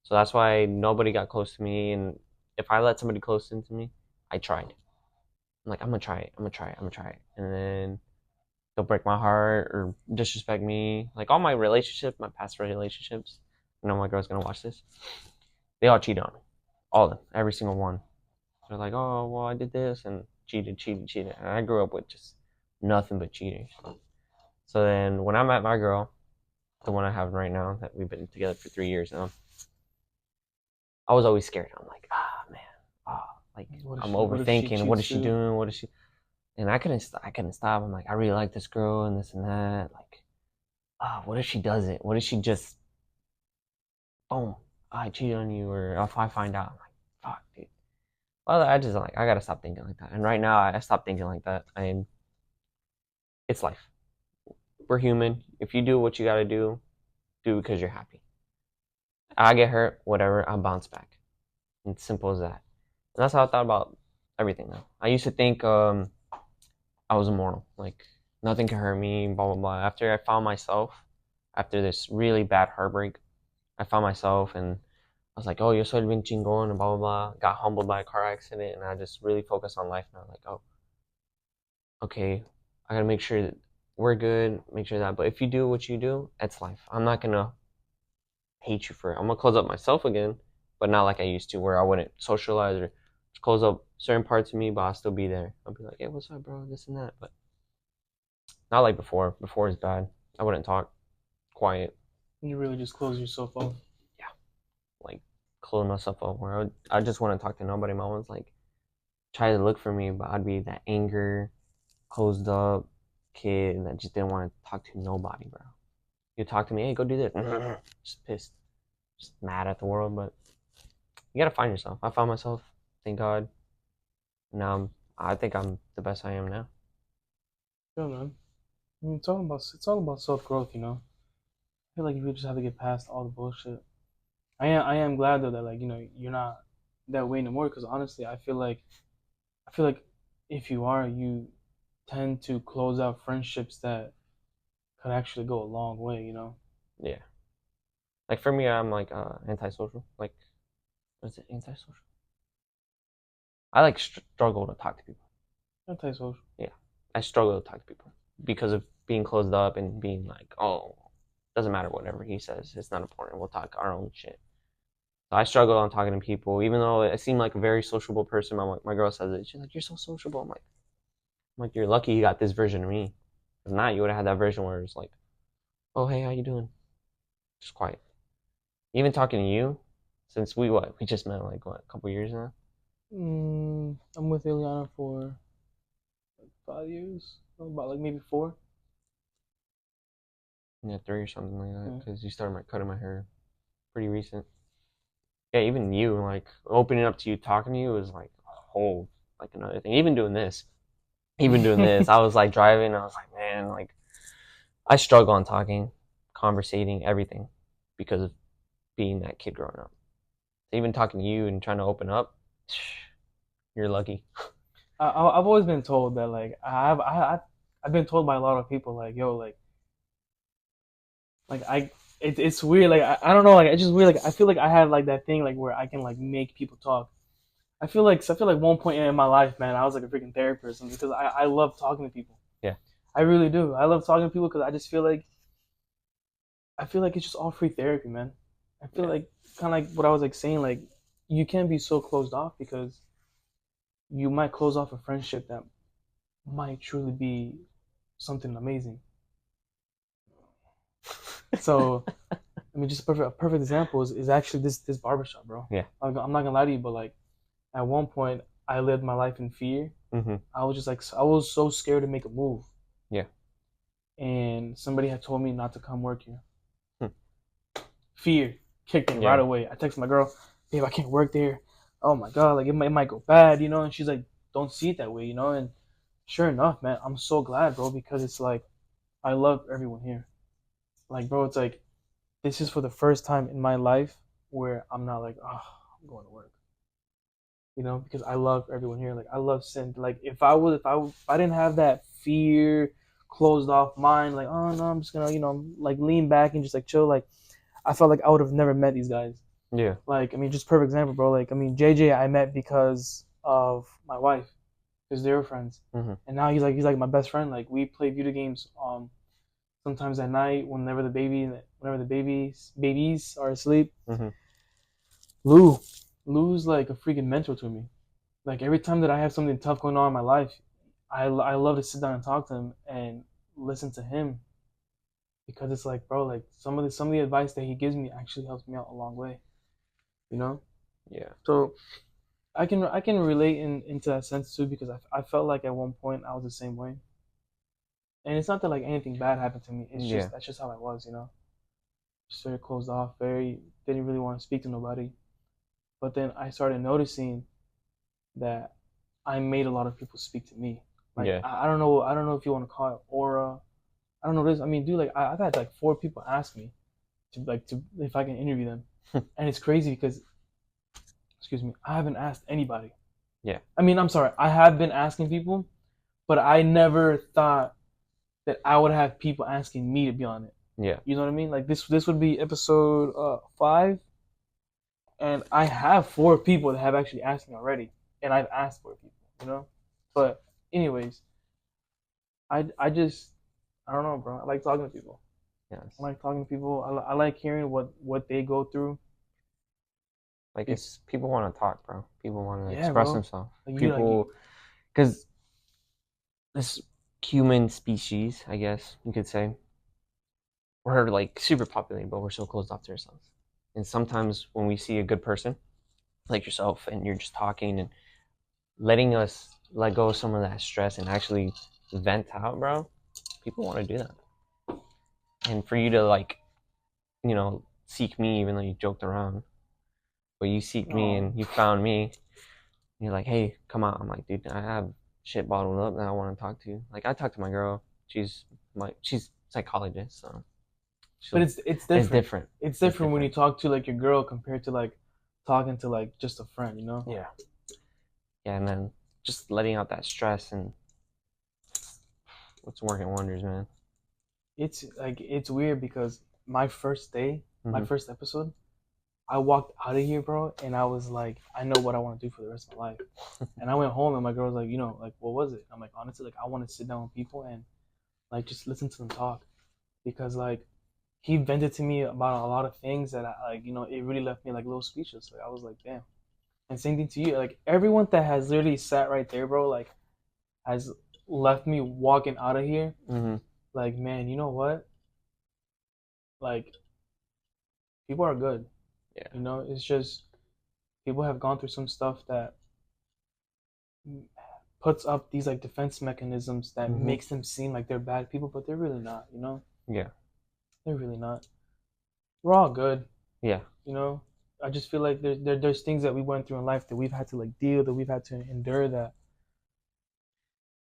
So that's why nobody got close to me. And if I let somebody close into me, I tried. I'm like, I'm gonna try it. I'm gonna try it. I'm gonna try it. And then they'll break my heart or disrespect me. Like all my relationships, my past relationships. I know my girl's gonna watch this. They all cheated on me. All of them. Every single one. They're like, oh, well, I did this and cheated, cheated, cheated. And I grew up with just nothing but cheaters. So then when I met my girl, the one I have right now, that we've been together for 3 years now, I was always scared. I'm like, man, like I'm What if she overthinking. What is cheats she too? doing? What is she? And I couldn't stop. I'm like, I really like this girl and this and that. Like, what if she does it? What if she just, boom, I cheated on you, or if I find out, I'm like, fuck, dude. Well, I just like I gotta stop thinking like that. And right now, I stopped thinking like that. And it's life. We're human. If you do what you gotta do because you're happy. I get hurt, whatever. I'll bounce back. It's simple as that. And that's how I thought about everything. Now, I used to think I was immortal. Like nothing can hurt me. Blah blah blah. After I found myself, after this really bad heartbreak, I found myself and I was like, oh, yo soy bien chingón and blah blah blah. Got humbled by a car accident and I just really focused on life now. Like, oh, okay, I gotta make sure that we're good, make sure that. But if you do what you do, it's life. I'm not gonna hate you for it. I'm gonna close up myself again, but not like I used to, where I wouldn't socialize or close up certain parts of me, but I'll still be there. I'll be like, hey, what's up, bro? This and that. But not like before. Before is bad. I wouldn't talk, quiet. You really just close yourself off. Yeah, like close myself up. Where I just want to talk to nobody. My mom's like try to look for me, but I'd be that anger, closed up kid that just didn't want to talk to nobody, bro. You talk to me, hey, go do this. Just pissed, just mad at the world. But you gotta find yourself. I found myself. Thank God. Now I think I'm the best I am now. Yeah, man. I mean, it's all about self growth, you know. I feel like you just have to get past all the bullshit. I am glad though that like you're not that way anymore. Because honestly, I feel like if you are, you tend to close out friendships that could actually go a long way. You know, Yeah. Like for me, I'm like antisocial. Like, what is it? Antisocial. I like struggle to talk to people. antisocial. Yeah, I struggle to talk to people because of being closed up and being like, oh, doesn't matter whatever he says. It's not important. We'll talk our own shit. So I struggle on talking to people, even though I seem like a very sociable person. My girl says it. She's like, you're so sociable. I'm like, you're lucky you got this version of me. If not, you would have had that version where it's like, oh, hey, how you doing? Just quiet. Even talking to you, since we just met like what a couple years now. I'm with Ileana for like 5 years, about like maybe four. Yeah, three or something like that. Yeah. Because you started cutting my hair pretty recent. Yeah, even you like opening up to you, talking to you was like a whole like another thing. Even doing this, I was like driving. I was like, man, like I struggle on talking, conversating, everything because of being that kid growing up. Even talking to you and trying to open up, you're lucky. I've always been told that like I've been told by a lot of people like yo like it's weird like I don't know like it's just weird like I feel like I have like that thing like where I can like make people talk. I feel like one point in my life, man, I was like a freaking therapy person because I love talking to people. Yeah, I really do. I love talking to people because I feel like it's just all free therapy, man. I feel yeah, like kind of like what I was like saying like you can't be so closed off because you might close off a friendship that might truly be something amazing. So I mean, just a perfect example is actually this barbershop, bro. yeah. I'm not gonna lie to you, but like at one point I lived my life in fear. Mm-hmm. I was just like I was so scared to make a move, Yeah. and somebody had told me not to come work here. Hmm. Fear kicked in right Yeah. away. I texted my girl, babe, I can't work there. Oh my god, like it might go bad, you know. And she's like, don't see it that way, you know. And sure enough, man, I'm so glad, bro, because it's like I love everyone here. Like, bro, it's like this is for the first time in my life where I'm not like, oh, I'm going to work, you know, because I love everyone here. Like, I love sin. Like, if I didn't have that fear, closed off mind, like, oh no, I'm just gonna, like lean back and just like chill. Like, I felt like I would have never met these guys. Yeah. Like, I mean, just perfect example, bro. Like, I mean, JJ, I met because of my wife, because they were friends, Mm-hmm. and now he's like my best friend. Like, we play video games. Sometimes at night, whenever the babies are asleep. Mm-hmm. Lou, Lou's like a freaking mentor to me. Like every time that I have something tough going on in my life, I love to sit down and talk to him and listen to him because it's like, bro, like some of the advice that he gives me actually helps me out a long way, you know. Yeah. So I can relate into that sense too because I felt like at one point I was the same way, and it's not that like anything bad happened to me. It's Yeah. just that's just how I was, you know. Just very closed off, very didn't really want to speak to nobody. But then I started noticing that I made a lot of people speak to me. Like Yeah. I don't know. I don't know if you want to call it aura. I don't know this. I mean, dude, like I've had like 4 people ask me to if I can interview them, and it's crazy because excuse me, I haven't asked anybody. Yeah. I mean, I'm sorry, I have been asking people, but I never thought that I would have people asking me to be on it. Yeah. You know what I mean? Like this would be episode 5, and I have 4 people that have actually asked me already, and I've asked 4 people. You know, but anyways, I just I don't know, bro. I like talking to people. I Yes. like talking to people. I like hearing what they go through. Like it's people want to talk, bro. People want to Yeah, express bro. themselves. Like you like People, because this human species, I guess you could say, we're like super populated, but we're so closed off to ourselves. And sometimes when we see a good person like yourself, and you're just talking and letting us let go of some of that stress and actually vent out, bro, people want to do that. And for you to like, seek me, even though you joked around, but you seek me oh, and you found me. You're like, hey, come on. I'm like, dude, I have shit bottled up that I want to talk to you. Like, I talk to my girl. She's psychologist, so but she'll. it's It's different. different. It's It's different when you different. talk to like your girl compared to like talking to like just a friend. You know? Yeah. Yeah, and then just letting out that stress and it's working wonders, man. It's like it's weird because my first day, my Mm-hmm. first episode, I walked out of here, bro, and I was like, I know what I want to do for the rest of my life. And I went home, and my girl was like, like, what was it? I'm like, honestly, like, I want to sit down with people and like just listen to them talk because like he vented to me about a lot of things that I like, it really left me like a little speechless. Like I was like, damn. And same thing to you. Like everyone that has literally sat right there, bro, like has left me walking out of here. Mm-hmm. Like, man, you know what? Like people are good. Yeah. It's just people have gone through some stuff that puts up these like defense mechanisms that Mm-hmm. makes them seem like they're bad people, but they're really not. Yeah. They're really not. We're all good, Yeah. you know. I just feel like there's things that we went through in life that we've had to like deal, that we've had to endure, that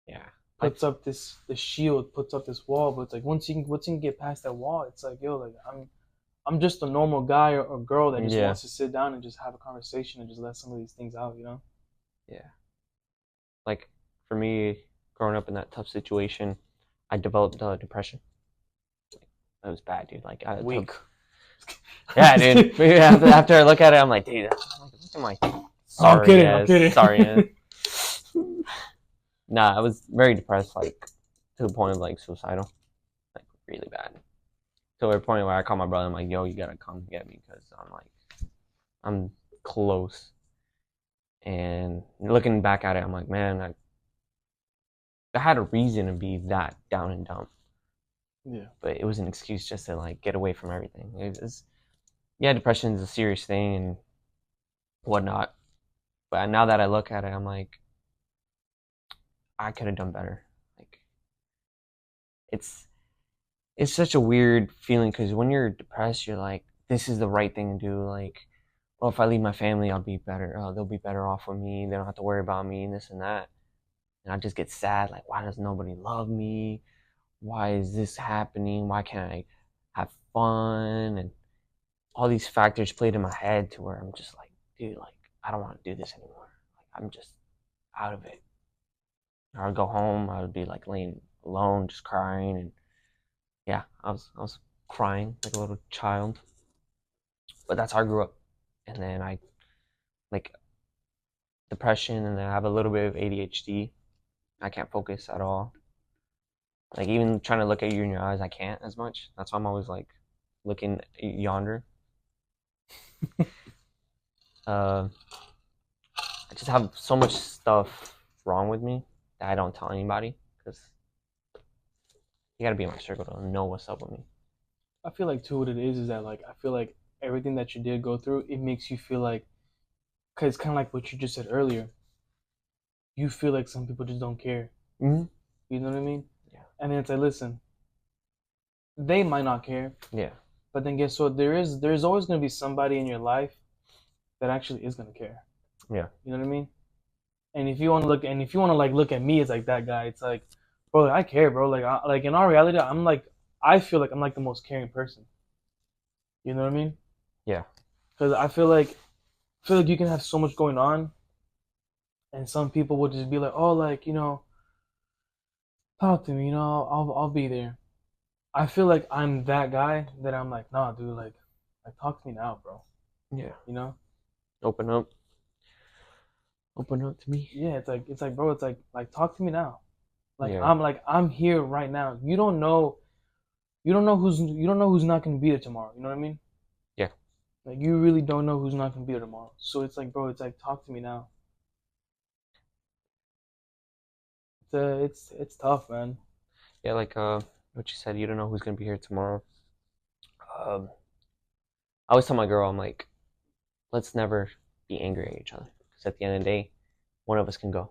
Yeah. Like, puts up this shield, puts up this wall. But it's like once you can get past that wall, it's like yo, like I'm just a normal guy or girl that just yeah. wants to sit down and just have a conversation and just let some of these things out. Yeah. Like, for me, growing up in that tough situation, I developed depression. That was bad, dude. Like, Weak. yeah, dude. After I look at it, I'm like, dude, look at my I'm sorry kidding. I'm ass, kidding. sorry ass. Nah, I was very depressed, like to the point of like suicidal, like really bad. To a point where I call my brother, I'm like, yo, you gotta come get me because I'm close. And looking back at it, I'm like, man, I had a reason to be that down and dumb, Yeah. but it was an excuse just to like get away from everything. Yeah, depression is a serious thing and whatnot. But now that I look at it, I'm like, I could have done better. Like, it's it's such a weird feeling because when you're depressed, you're like, this is the right thing to do. Like, well, if I leave my family, I'll be better. They'll be better off with me. They don't have to worry about me and this and that. And I just get sad. Like, why does nobody love me? Why is this happening? Why can't I have fun? And all these factors played in my head to where I'm just like, dude, like, I don't want to do this anymore. Like, I'm just out of it. Or I'd go home, I would be like laying alone, just crying, and yeah, I was crying like a little child. But that's how I grew up. And then I like depression, and then I have a little bit of ADHD. I can't focus at all. Like even trying to look at you in your eyes, I can't as much. That's why I'm always like looking yonder. Uh, I just have so much stuff wrong with me that I don't tell anybody because you gotta be in my circle to know what's up with me. I feel like too what it is that like I feel like everything that you did go through, it makes you feel like, cause it's kind of like what you just said earlier. You feel like some people just don't care. Mm-hmm. You know what I mean? Yeah. And then it's like, listen, they might not care, Yeah. but then guess what? There's always gonna be somebody in your life that actually is gonna care. Yeah. You know what I mean? And if you want to like look at me as like that guy, it's like, bro, I care, bro. Like in our reality, I'm like, I feel like I'm like the most caring person. You know what I mean? Yeah. Because I feel like you can have so much going on, and some people would just be like, oh, like talk to me, I'll be there. I feel like I'm that guy that I'm like, nah, dude, like talk to me now, bro. Yeah. You know? Open up. Open up to me. Yeah, it's like, bro, it's like talk to me now. Yeah. Like I'm here right now. You don't know who's not gonna be there tomorrow. You know what I mean? Yeah. Like you really don't know who's not gonna be there tomorrow. So it's like, bro, it's like talk to me now. It's tough, man. Yeah, like what you said, you don't know who's gonna be here tomorrow. Um I always tell my girl, I'm like, let's never be angry at each other. Because at the end of the day, one of us can go.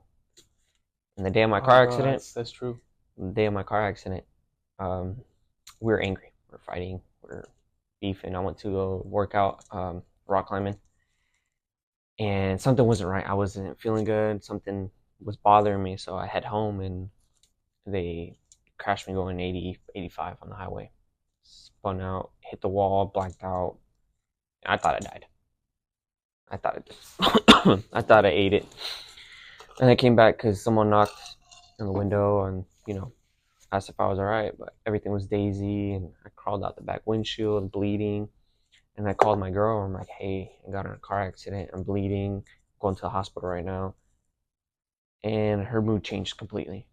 And the day of my Oh, car bro, accident, that's true. the day of my car accident, um, we were angry. We're fighting. We're beefing. I went to go work out, rock climbing, and something wasn't right. I wasn't feeling good. Something was bothering me. So I head home, and they crashed me going 80, 85 on the highway. Spun out, hit the wall, blacked out. I thought I died. I thought I thought I ate it. And I came back because someone knocked on the window and, asked if I was all right. But everything was daisy, and I crawled out the back windshield, bleeding. And I called my girl. I'm like, hey, I got in a car accident. I'm bleeding. Going to the hospital right now. And her mood changed completely.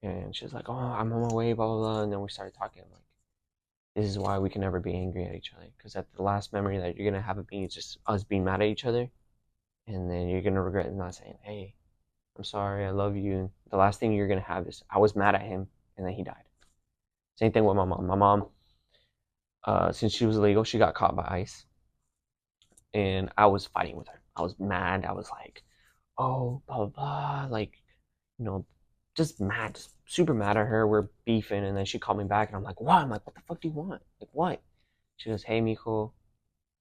And she's like, oh, I'm on my way, blah, blah, blah. And then we started talking. I'm like, this is why we can never be angry at each other. Because at the last memory that you're going to have of being is just us being mad at each other. And then you're going to regret not saying, hey, I'm sorry, I love you. The last thing you're going to have is, I was mad at him and then he died. Same thing with my mom. My mom, since she was illegal, she got caught by ICE. And I was fighting with her. I was mad. I was like, oh, blah, blah, blah. Like, you know, just mad, just super mad at her. We're beefing. And then she called me back and I'm like, what? I'm like, what the fuck do you want? Like, what? She goes, hey, Mijo,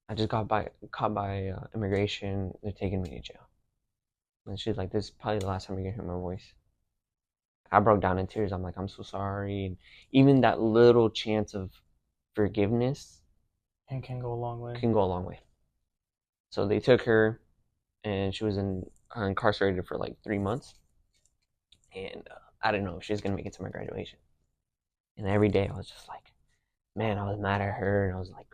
I just got caught by immigration. They're taking me to jail. And she's like, this is probably the last time you're going to hear my voice. I broke down in tears. I'm like, I'm so sorry. And even that little chance of forgiveness And can go a long way. can go a long way. So they took her, and she was incarcerated for like 3 months. And I didn't know if she was gonna make it to my graduation. And every day I was just like, man, I was mad at her, and I was like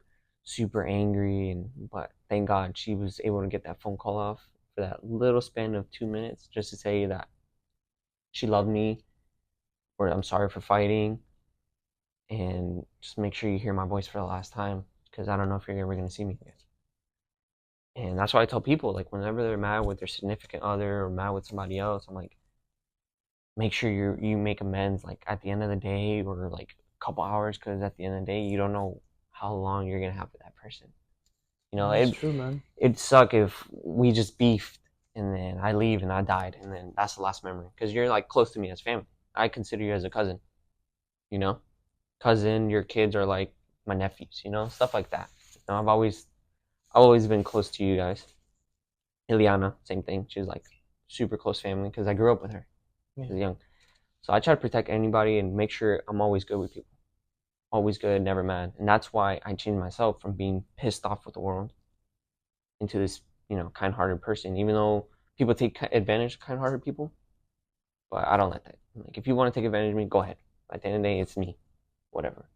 super angry. But thank God she was able to get that phone call off for that little span of 2 minutes, just to say that she loved me, or I'm sorry for fighting, and just make sure you hear my voice for the last time, because I don't know if you're ever going to see me again. And that's why I tell people, like, whenever they're mad with their significant other or mad with somebody else, I'm like, make sure you make amends, like, at the end of the day, or like a couple hours, because at the end of the day, you don't know how long you're going to have with that person. That's true, man. It'd suck if we just beefed and then I leave and I died, and then that's the last memory, because you're like close to me as family. I consider you as a cousin, you know? Cousin, your kids are like my nephews, stuff like that. I've always been close to you guys. Ileana, same thing. She's like super close family because I grew up with her Yeah. as young. So I try to protect anybody and make sure I'm always good with people. Always good, never mad. And that's why I changed myself from being pissed off with the world into this, kind-hearted person. Even though people take advantage of kind-hearted people, but I don't let that. Like, if you want to take advantage of me, go ahead. At the end of the day, it's me. Whatever.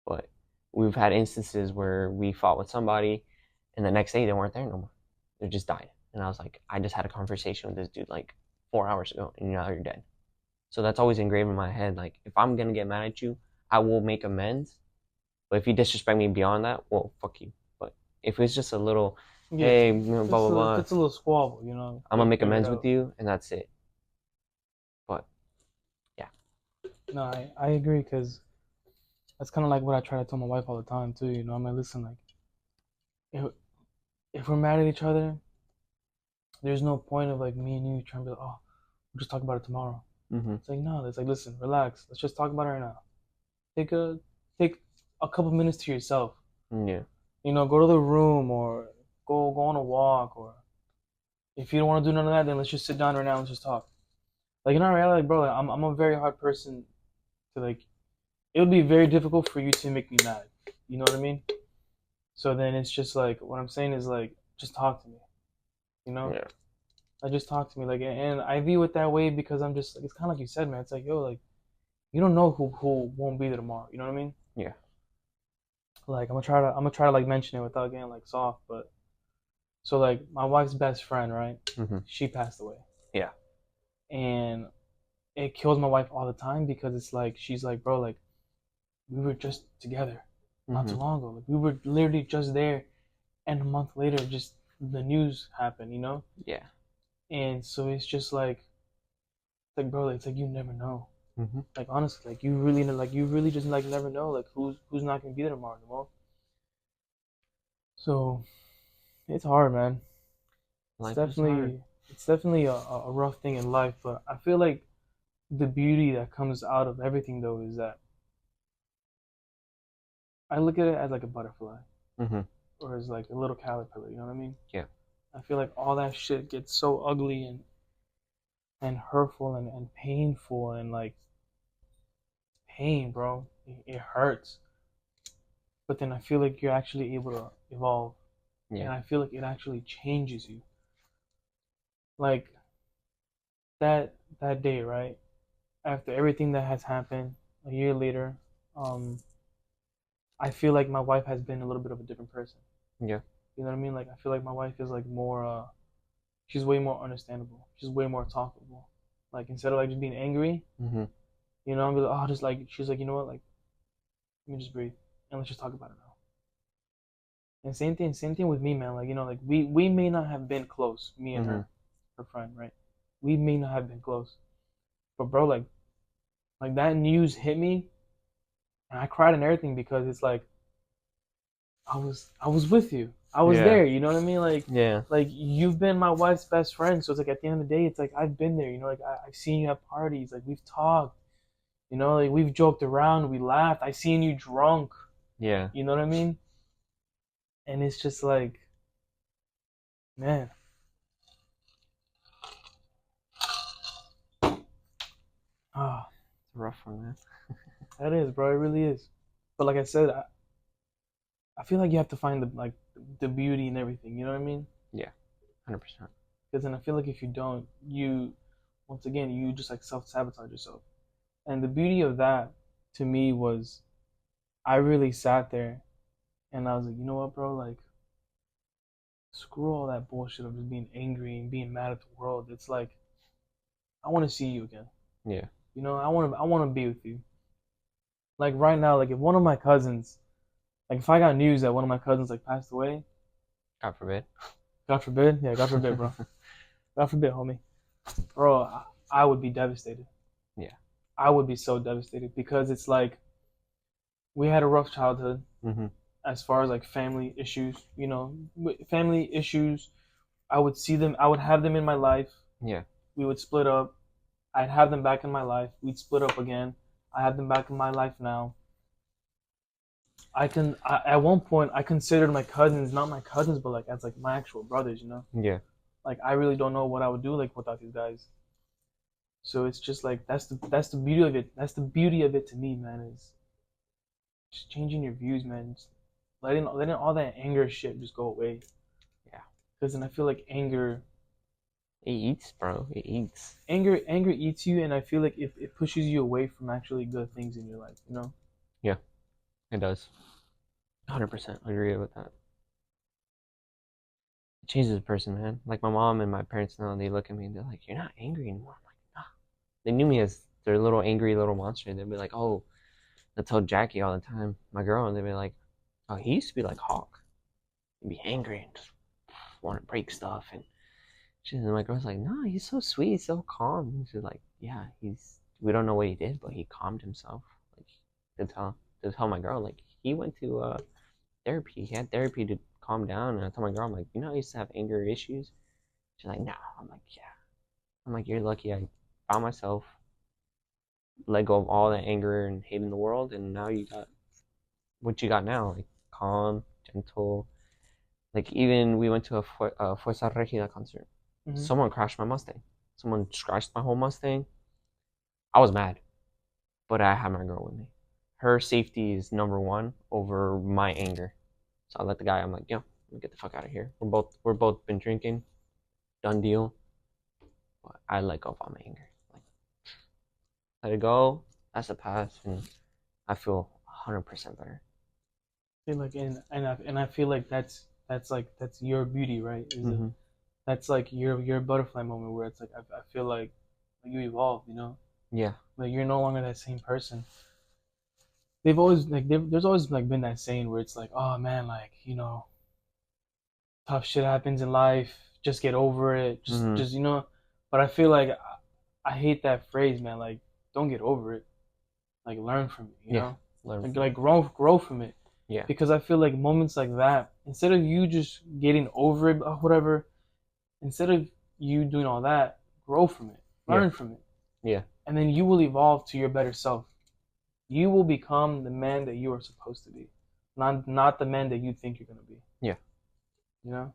But we've had instances where we fought with somebody, and the next day they weren't there no more. They just died. And I was like, I just had a conversation with this dude like 4 hours ago, and now you're dead. So that's always engraved in my head. Like, if I'm gonna get mad at you, I will make amends. But if you disrespect me beyond that, well, fuck you. But if it's just a little, Yeah. hey, blah blah If blah, it's a little squabble, I'm gonna make figure it amends with out. you, and that's it. But yeah, No, I agree because that's kind of like what I try to tell my wife all the time too. I'm like, listen, like if if we're mad at each other, there's no point of like me and you trying to be like, oh, we'll just talk about it tomorrow. mm-hmm. It's like no, it's like listen, relax. Let's just talk about it right now. Take a take a couple minutes to yourself. Yeah, Go to the room or go on a walk or If you don't want to do none of that, then let's just sit down right now and just talk. Like in our reality, like, bro, like, I'm a very hard person to like. It would be very difficult for you to make me mad. You know what I mean? So then it's just like what I'm saying is like just talk to me. You know? Yeah. Like just talk to me. Like and I view it that way because I'm just like it's kind of like you said, man. It's like yo, like you don't know who won't be there tomorrow. You know what I mean? Yeah. Like I'm gonna try to like mention it without getting like soft, but so like my wife's best friend, right? Mm-hmm. She passed away, Yeah. and it kills my wife all the time because it's like she's like, bro, like we were just together not Mm-hmm. too long ago. Like we were literally just there, and a month later, just the news happened, you know. Yeah. And so it's like bro, it's like you never know. Mm-hmm. Like honestly, like you really just like never know like who's not gonna be there tomorrow, you know? So it's hard, man. It's Life is hard. definitely it's definitely a rough thing in life, but I feel like the beauty that comes out of everything though is that I look at it as like a butterfly Mm-hmm. or as like a little caterpillar, you know what I mean? Yeah. I feel like all that shit gets so ugly and hurtful and painful and like pain, bro. It hurts. But then I feel like you're actually able to evolve. And Yeah. I feel like it actually changes you. Like that day, right? After everything that has happened, a year later, um, I feel like my wife has been a little bit of a different person. Yeah. You know what I mean? Like I feel like my wife is like more she's way more understandable. She's way more talkable. Like instead of like just being angry, Mm-hmm. you know, I'm like, oh just like she's like, you know what, like let me just breathe and let's just talk about it now. And same thing with me, man. Like, you know, like we may not have been close, me and Mm-hmm. her friend, right? We may not have been close. But bro, like that news hit me and I cried and everything because it's like I was with you. I was Yeah. there, you know what I mean? Yeah. Like you've been my wife's best friend, so it's like at the end of the day, it's like I've been there, you know, like I've seen you at parties, like we've talked, you know, like we've joked around, we laughed, I seen you drunk, Yeah. you know what I mean? And it's just like, man, ah, It's a rough one, man. that is, bro, it really is. But like I said, I feel like you have to find the beauty in everything, you know what I mean? Yeah. 100%. Because then I feel like if you don't, you once again you just like self sabotage yourself. And the beauty of that to me was I really sat there and I was like, you know what, bro? Like, screw all that bullshit of just being angry and being mad at the world. It's like I want to see you again. Yeah. You know, I want to be with you. Like right now, like if one of my cousins, like if I got news that one of my cousins like passed away, God forbid. God forbid, yeah, God forbid, bro, God forbid, homie, bro, I would be devastated. Yeah. I would be so devastated because it's like we had a rough childhood Mm-hmm. as far as like family issues, you know, family issues. I would see them, I would have them in my life. Yeah. We would split up. I'd have them back in my life. We'd split up again. I have them back in my life now. At one point I considered my cousins not my cousins but like as like my actual brothers, you know. Yeah. Like I really don't know what I would do like without these guys. So it's just like that's the beauty of it. That's the beauty of it to me, man. Is just changing your views, man. Just letting all that anger shit just go away. Yeah. Because then I feel like It eats, bro. It eats. anger eats you, and I feel like it pushes you away from actually good things in your life. You know. Yeah. It does. 100% agree with that. It changes a person, man. Like my mom and my parents now, they look at me and they're like, "You're not angry anymore." I'm like, "Nah." They knew me as their little angry little monster. They'd be like, "Oh," they tell Jackie all the time, my girl, and they'd be like, "Oh, he used to be like Hawk. He'd be angry and just want to break stuff." And my girl's like, "No, he's so sweet, he's so calm." And she's like, "Yeah, he's. We don't know what he did, but he calmed himself." Like to tell my girl, like he went to therapy. He had therapy to calm down. And I told my girl, I'm like, I used to have anger issues. She's like, no. I'm like, yeah. I'm like, you're lucky. I found myself, let go of all the anger and hate in the world, and now you got what you got now, like calm, gentle. Like even we went to a Fuerza Regida concert. Mm-hmm. Someone crashed my Mustang. Someone scratched my whole Mustang. I was mad, but I had my girl with me. Her safety is number one over my anger. So I let the guy. I'm like, yo, let me get the fuck out of here. We're both been drinking. Done deal. But I let go of all my anger. Like, let it go. That's a pass, and I feel 100% better. I feel like and I feel like that's your beauty, right? Is it Mm-hmm. that's like your butterfly moment where it's like I feel like you evolve, you know, Yeah. like you're no longer that same person. They've always like there's always like been that saying where it's like, oh man, like tough shit happens in life, just get over it, Mm-hmm. just But I feel like I hate that phrase, man. Like don't get over it, like learn from it, Yeah. Learn like from it. grow from it. Yeah. Because I feel like moments like that, instead of you just getting over it or whatever, instead of you doing all that, grow from it, Yeah. learn from it, Yeah. and then you will evolve to your better self. You will become the man that you are supposed to be, not the man that you think you're gonna be. Yeah. You know,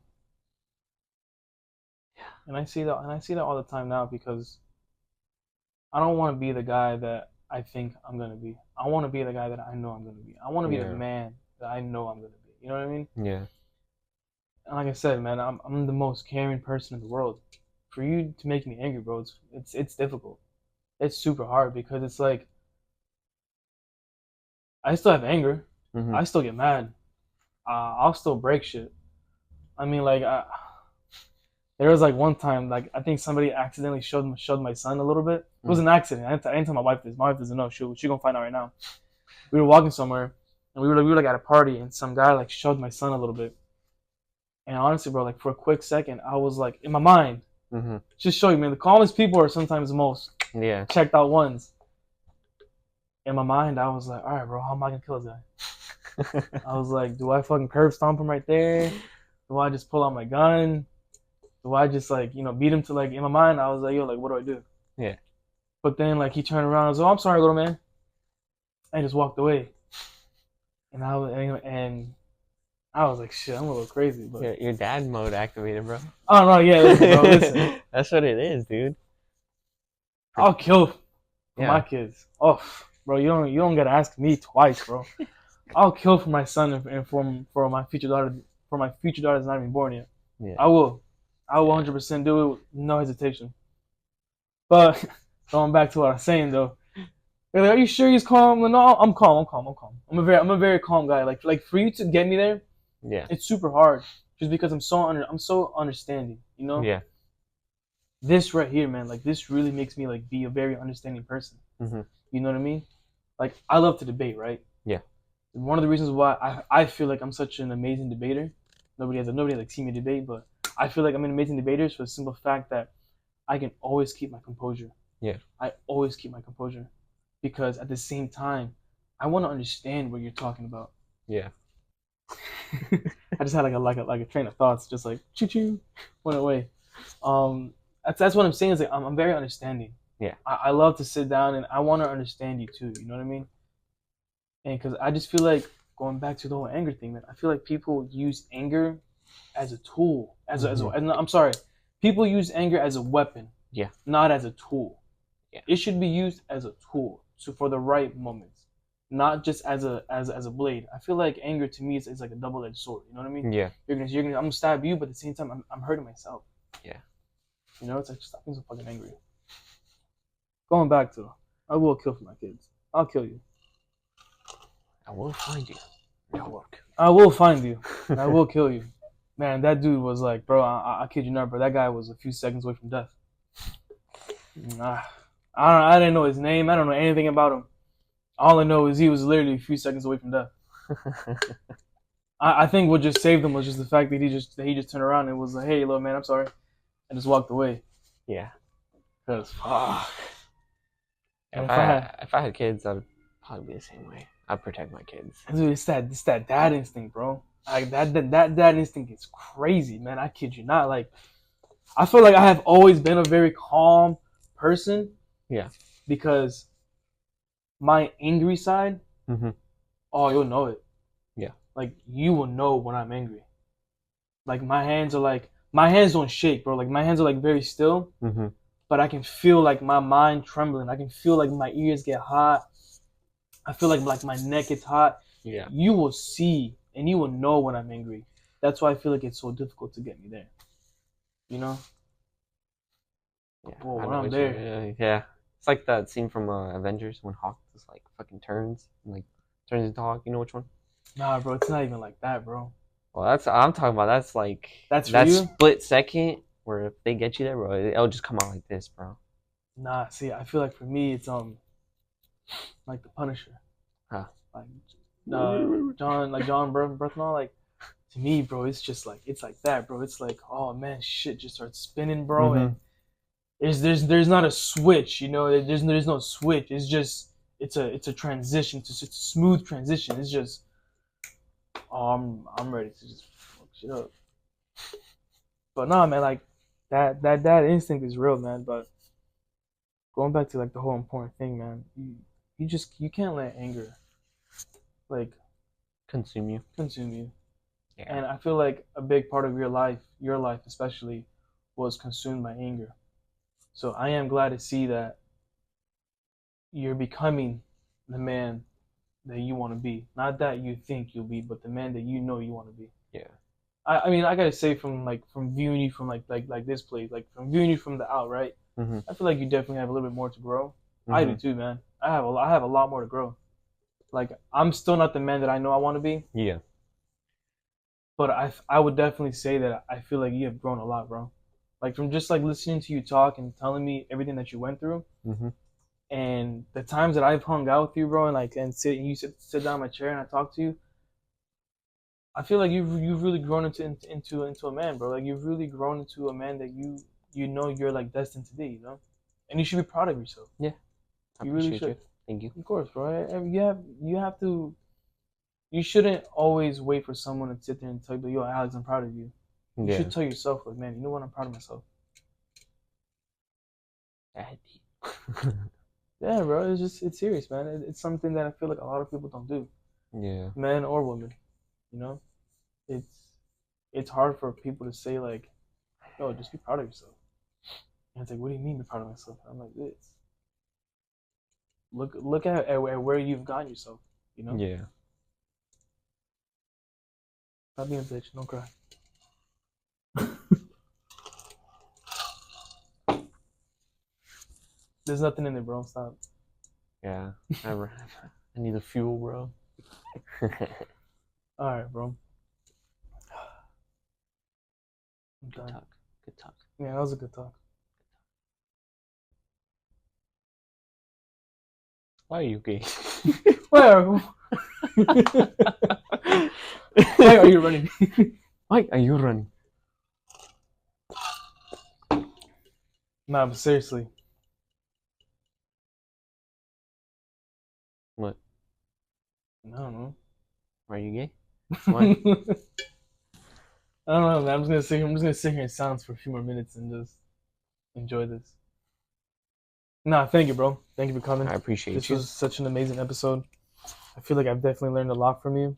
and I see that all the time now because I don't want to be the guy that I think I'm gonna be. I want to be the guy that I know I'm gonna be. I want to be the Yeah. man that I know I'm gonna be. You know what I mean? Yeah. And like I said, man, I'm the most caring person in the world. For you to make me angry, bro, it's difficult. It's super hard because it's like I still have anger. Mm-hmm. I still get mad. I'll still break shit. I mean, like there was like one time, like I think somebody accidentally showed my son a little bit. It was Mm. an accident. I didn't tell my wife this. My wife doesn't know. She gonna find out right now. We were walking somewhere, and we were like at a party, and some guy like showed my son a little bit. And honestly, bro, like for a quick second, I was like in my mind, Mm-hmm. just show you, man. The calmest people are sometimes the most Yeah. checked out ones. In my mind, I was like, all right, bro, how am I gonna kill this guy? I was like, do I fucking curb stomp him right there? Do I just pull out my gun? Do I just like beat him to like in my mind? I was like, yo, like what do I do? Yeah. But then like he turned around and was, oh, I'm sorry, little man, and just walked away. And I was like, shit, I'm a little crazy, but Your dad mode activated, bro. I don't know. Yeah, listen, bro, listen. That's what it is, dude. I'll kill for my Yeah. kids. Oh, bro, you don't gotta ask me twice, bro. I'll kill for my son and for my future daughter. For my future daughter that's not even born yet. Yeah. I will. I will Yeah. 100% do it with no hesitation. But going back to what I was saying though, they're like, are you sure he's calm? Like, no, I'm calm. I'm calm. I'm calm. I'm a very calm guy. Like for you to get me there, Yeah. it's super hard. Just because I'm so understanding. You know, Yeah. this right here, man. Like this really makes me like be a very understanding person. Mm-hmm. You know what I mean? Like I love to debate, right? Yeah. One of the reasons why I feel like I'm such an amazing debater. Nobody like seen me debate, but I feel like I'm an amazing debater for the simple fact that I can always keep my composure. Yeah. I always keep my composure because at the same time, I want to understand what you're talking about. Yeah. I just had like a train of thoughts, just like choo choo, went away. Um, that's what I'm saying is like I'm very understanding. Yeah. I love to sit down and I want to understand you too. You know what I mean? And because I just feel like going back to the whole anger thing, man, I feel like people use anger as a tool, Mm-hmm. I'm sorry, people use anger as a weapon, Yeah. not as a tool. Yeah. It should be used as a tool for the right moments, not just as a blade. I feel like anger to me is like a double-edged sword. You know what I mean? Yeah. I'm gonna stab you, but at the same time, I'm hurting myself. Yeah. You know, it's like stop being so fucking angry. Going back to, I will kill for my kids. I'll kill you. I will find you. I will kill I will find you. And I will kill you. Man, that dude was like, bro, I kid you not, bro. That guy was a few seconds away from death. Nah, I didn't know his name. I don't know anything about him. All I know is he was literally a few seconds away from death. I think what just saved him was just the fact that he just turned around and was like, hey, little man, I'm sorry, and just walked away. Yeah. Cause fuck. And If I had kids, I'd probably be the same way. I'd protect my kids. dude, it's that dad instinct, bro. Like that dad instinct is crazy, man. I kid you not. Like I feel like I have always been a very calm person. Yeah. Because my angry side, Mm-hmm. oh, you'll know it. Yeah. Like you will know when I'm angry. Like my hands are like my hands don't shake, bro. Like my hands are like very still, Mm-hmm. but I can feel like my mind trembling. I can feel like my ears get hot. I feel like my neck is hot. Yeah. You will see and you will know when I'm angry. That's why I feel like it's so difficult to get me there. You know? Yeah. Well, I when know I'm what you. there, Yeah. It's like that scene from Avengers when Hawk just like fucking turns and like turns into Hawk. You know which one? nah, bro, it's not even like that, bro. Well, that's I'm talking about. That's like That's for that you? split second where if they get you there, bro, it'll just come out like this, bro. Nah, see, I feel like for me, it's like the Punisher, Huh. like John Bernthal, like to me, bro, it's just like it's like that, bro. It's like, oh man, shit just starts spinning, bro, Mm-hmm. and there's not a switch, you know. There's no switch. It's just it's a transition. It's a smooth transition. It's just oh, I'm ready to just fuck shit up. But nah, man, like that instinct is real, man. But going back to like the whole important thing, man, you can't let anger like Consume you. consume you. Yeah. And I feel like a big part of your life especially, was consumed by anger. So I am glad to see that you're becoming the man that you want to be. Not that you think you'll be, but the man that you know you want to be. Yeah. I mean, I gotta say from viewing you from like this place, like from viewing you from the out, right? Mm-hmm. I feel like you definitely have a little bit more to grow. I do Mm-hmm. too, man. I have a lot more to grow. Like I'm still not the man that I know I want to be, Yeah. but I would definitely say that I feel like you have grown a lot, bro. Like from just like listening to you talk and telling me everything that you went through, Mm-hmm. and the times that I've hung out with you, bro, and like and you sit down in my chair and I talk to you, I feel like you've really grown into a man, bro. Like you've really grown into a man that you know you're like destined to be, you know, and you should be proud of yourself. Yeah. I You really appreciate should. you. Thank you. Of course, bro. You have to. You shouldn't always wait for someone to sit there and tell you, "Yo, Alex, I'm proud of you." You Yeah. should tell yourself, like, man, you know what? I'm proud of myself. Yeah, bro. It's serious, man. It's something that I feel like a lot of people don't do, Yeah. men or women. You know, it's it's hard for people to say like, "Yo, just be proud of yourself." And it's like, what do you mean be proud of myself? I'm like, this. Look at where you've gotten yourself. You know, Yeah. stop being a bitch. Don't cry. There's nothing in there, bro. Stop. Yeah. I need the fuel, bro. All right, bro. I'm Good done. talk. Good talk. Yeah, that was a good talk. Why are you gay? Where? Why are you running? Why are you running? Nah, but seriously. What? I don't know. Why are you gay? I Why? don't know, man. I'm just gonna sit here in silence for a few more minutes and just enjoy this. Nah, thank you, bro. Thank you for coming. I appreciate This you. was such an amazing episode. I feel like I've definitely learned a lot from you,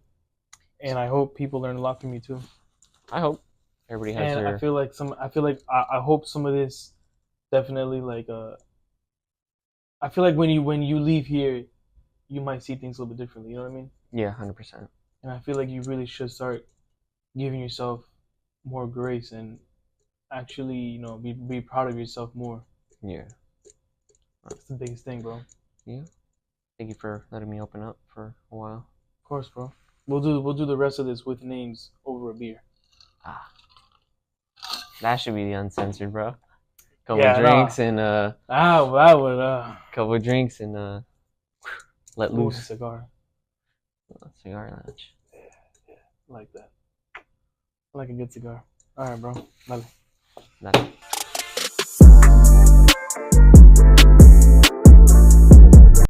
and I hope people learn a lot from you too. I hope everybody has And their. I hope some of this definitely like I feel like when you leave here, you might see things a little bit differently. You know what I mean? Yeah, 100%. And I feel like you really should start giving yourself more grace and actually, be proud of yourself more. Yeah. That's the biggest thing, bro. Of Yeah. Thank you for letting me open up for a while. course, bro. We'll do the rest of this with names over a beer. Ah, that should be the uncensored, bro. Couple Yeah, drinks nah. and I would couple drinks and let ooh, loose. cigar. Cigar lounge. I like that. I like a good cigar. All right, bro. Dale. Dale.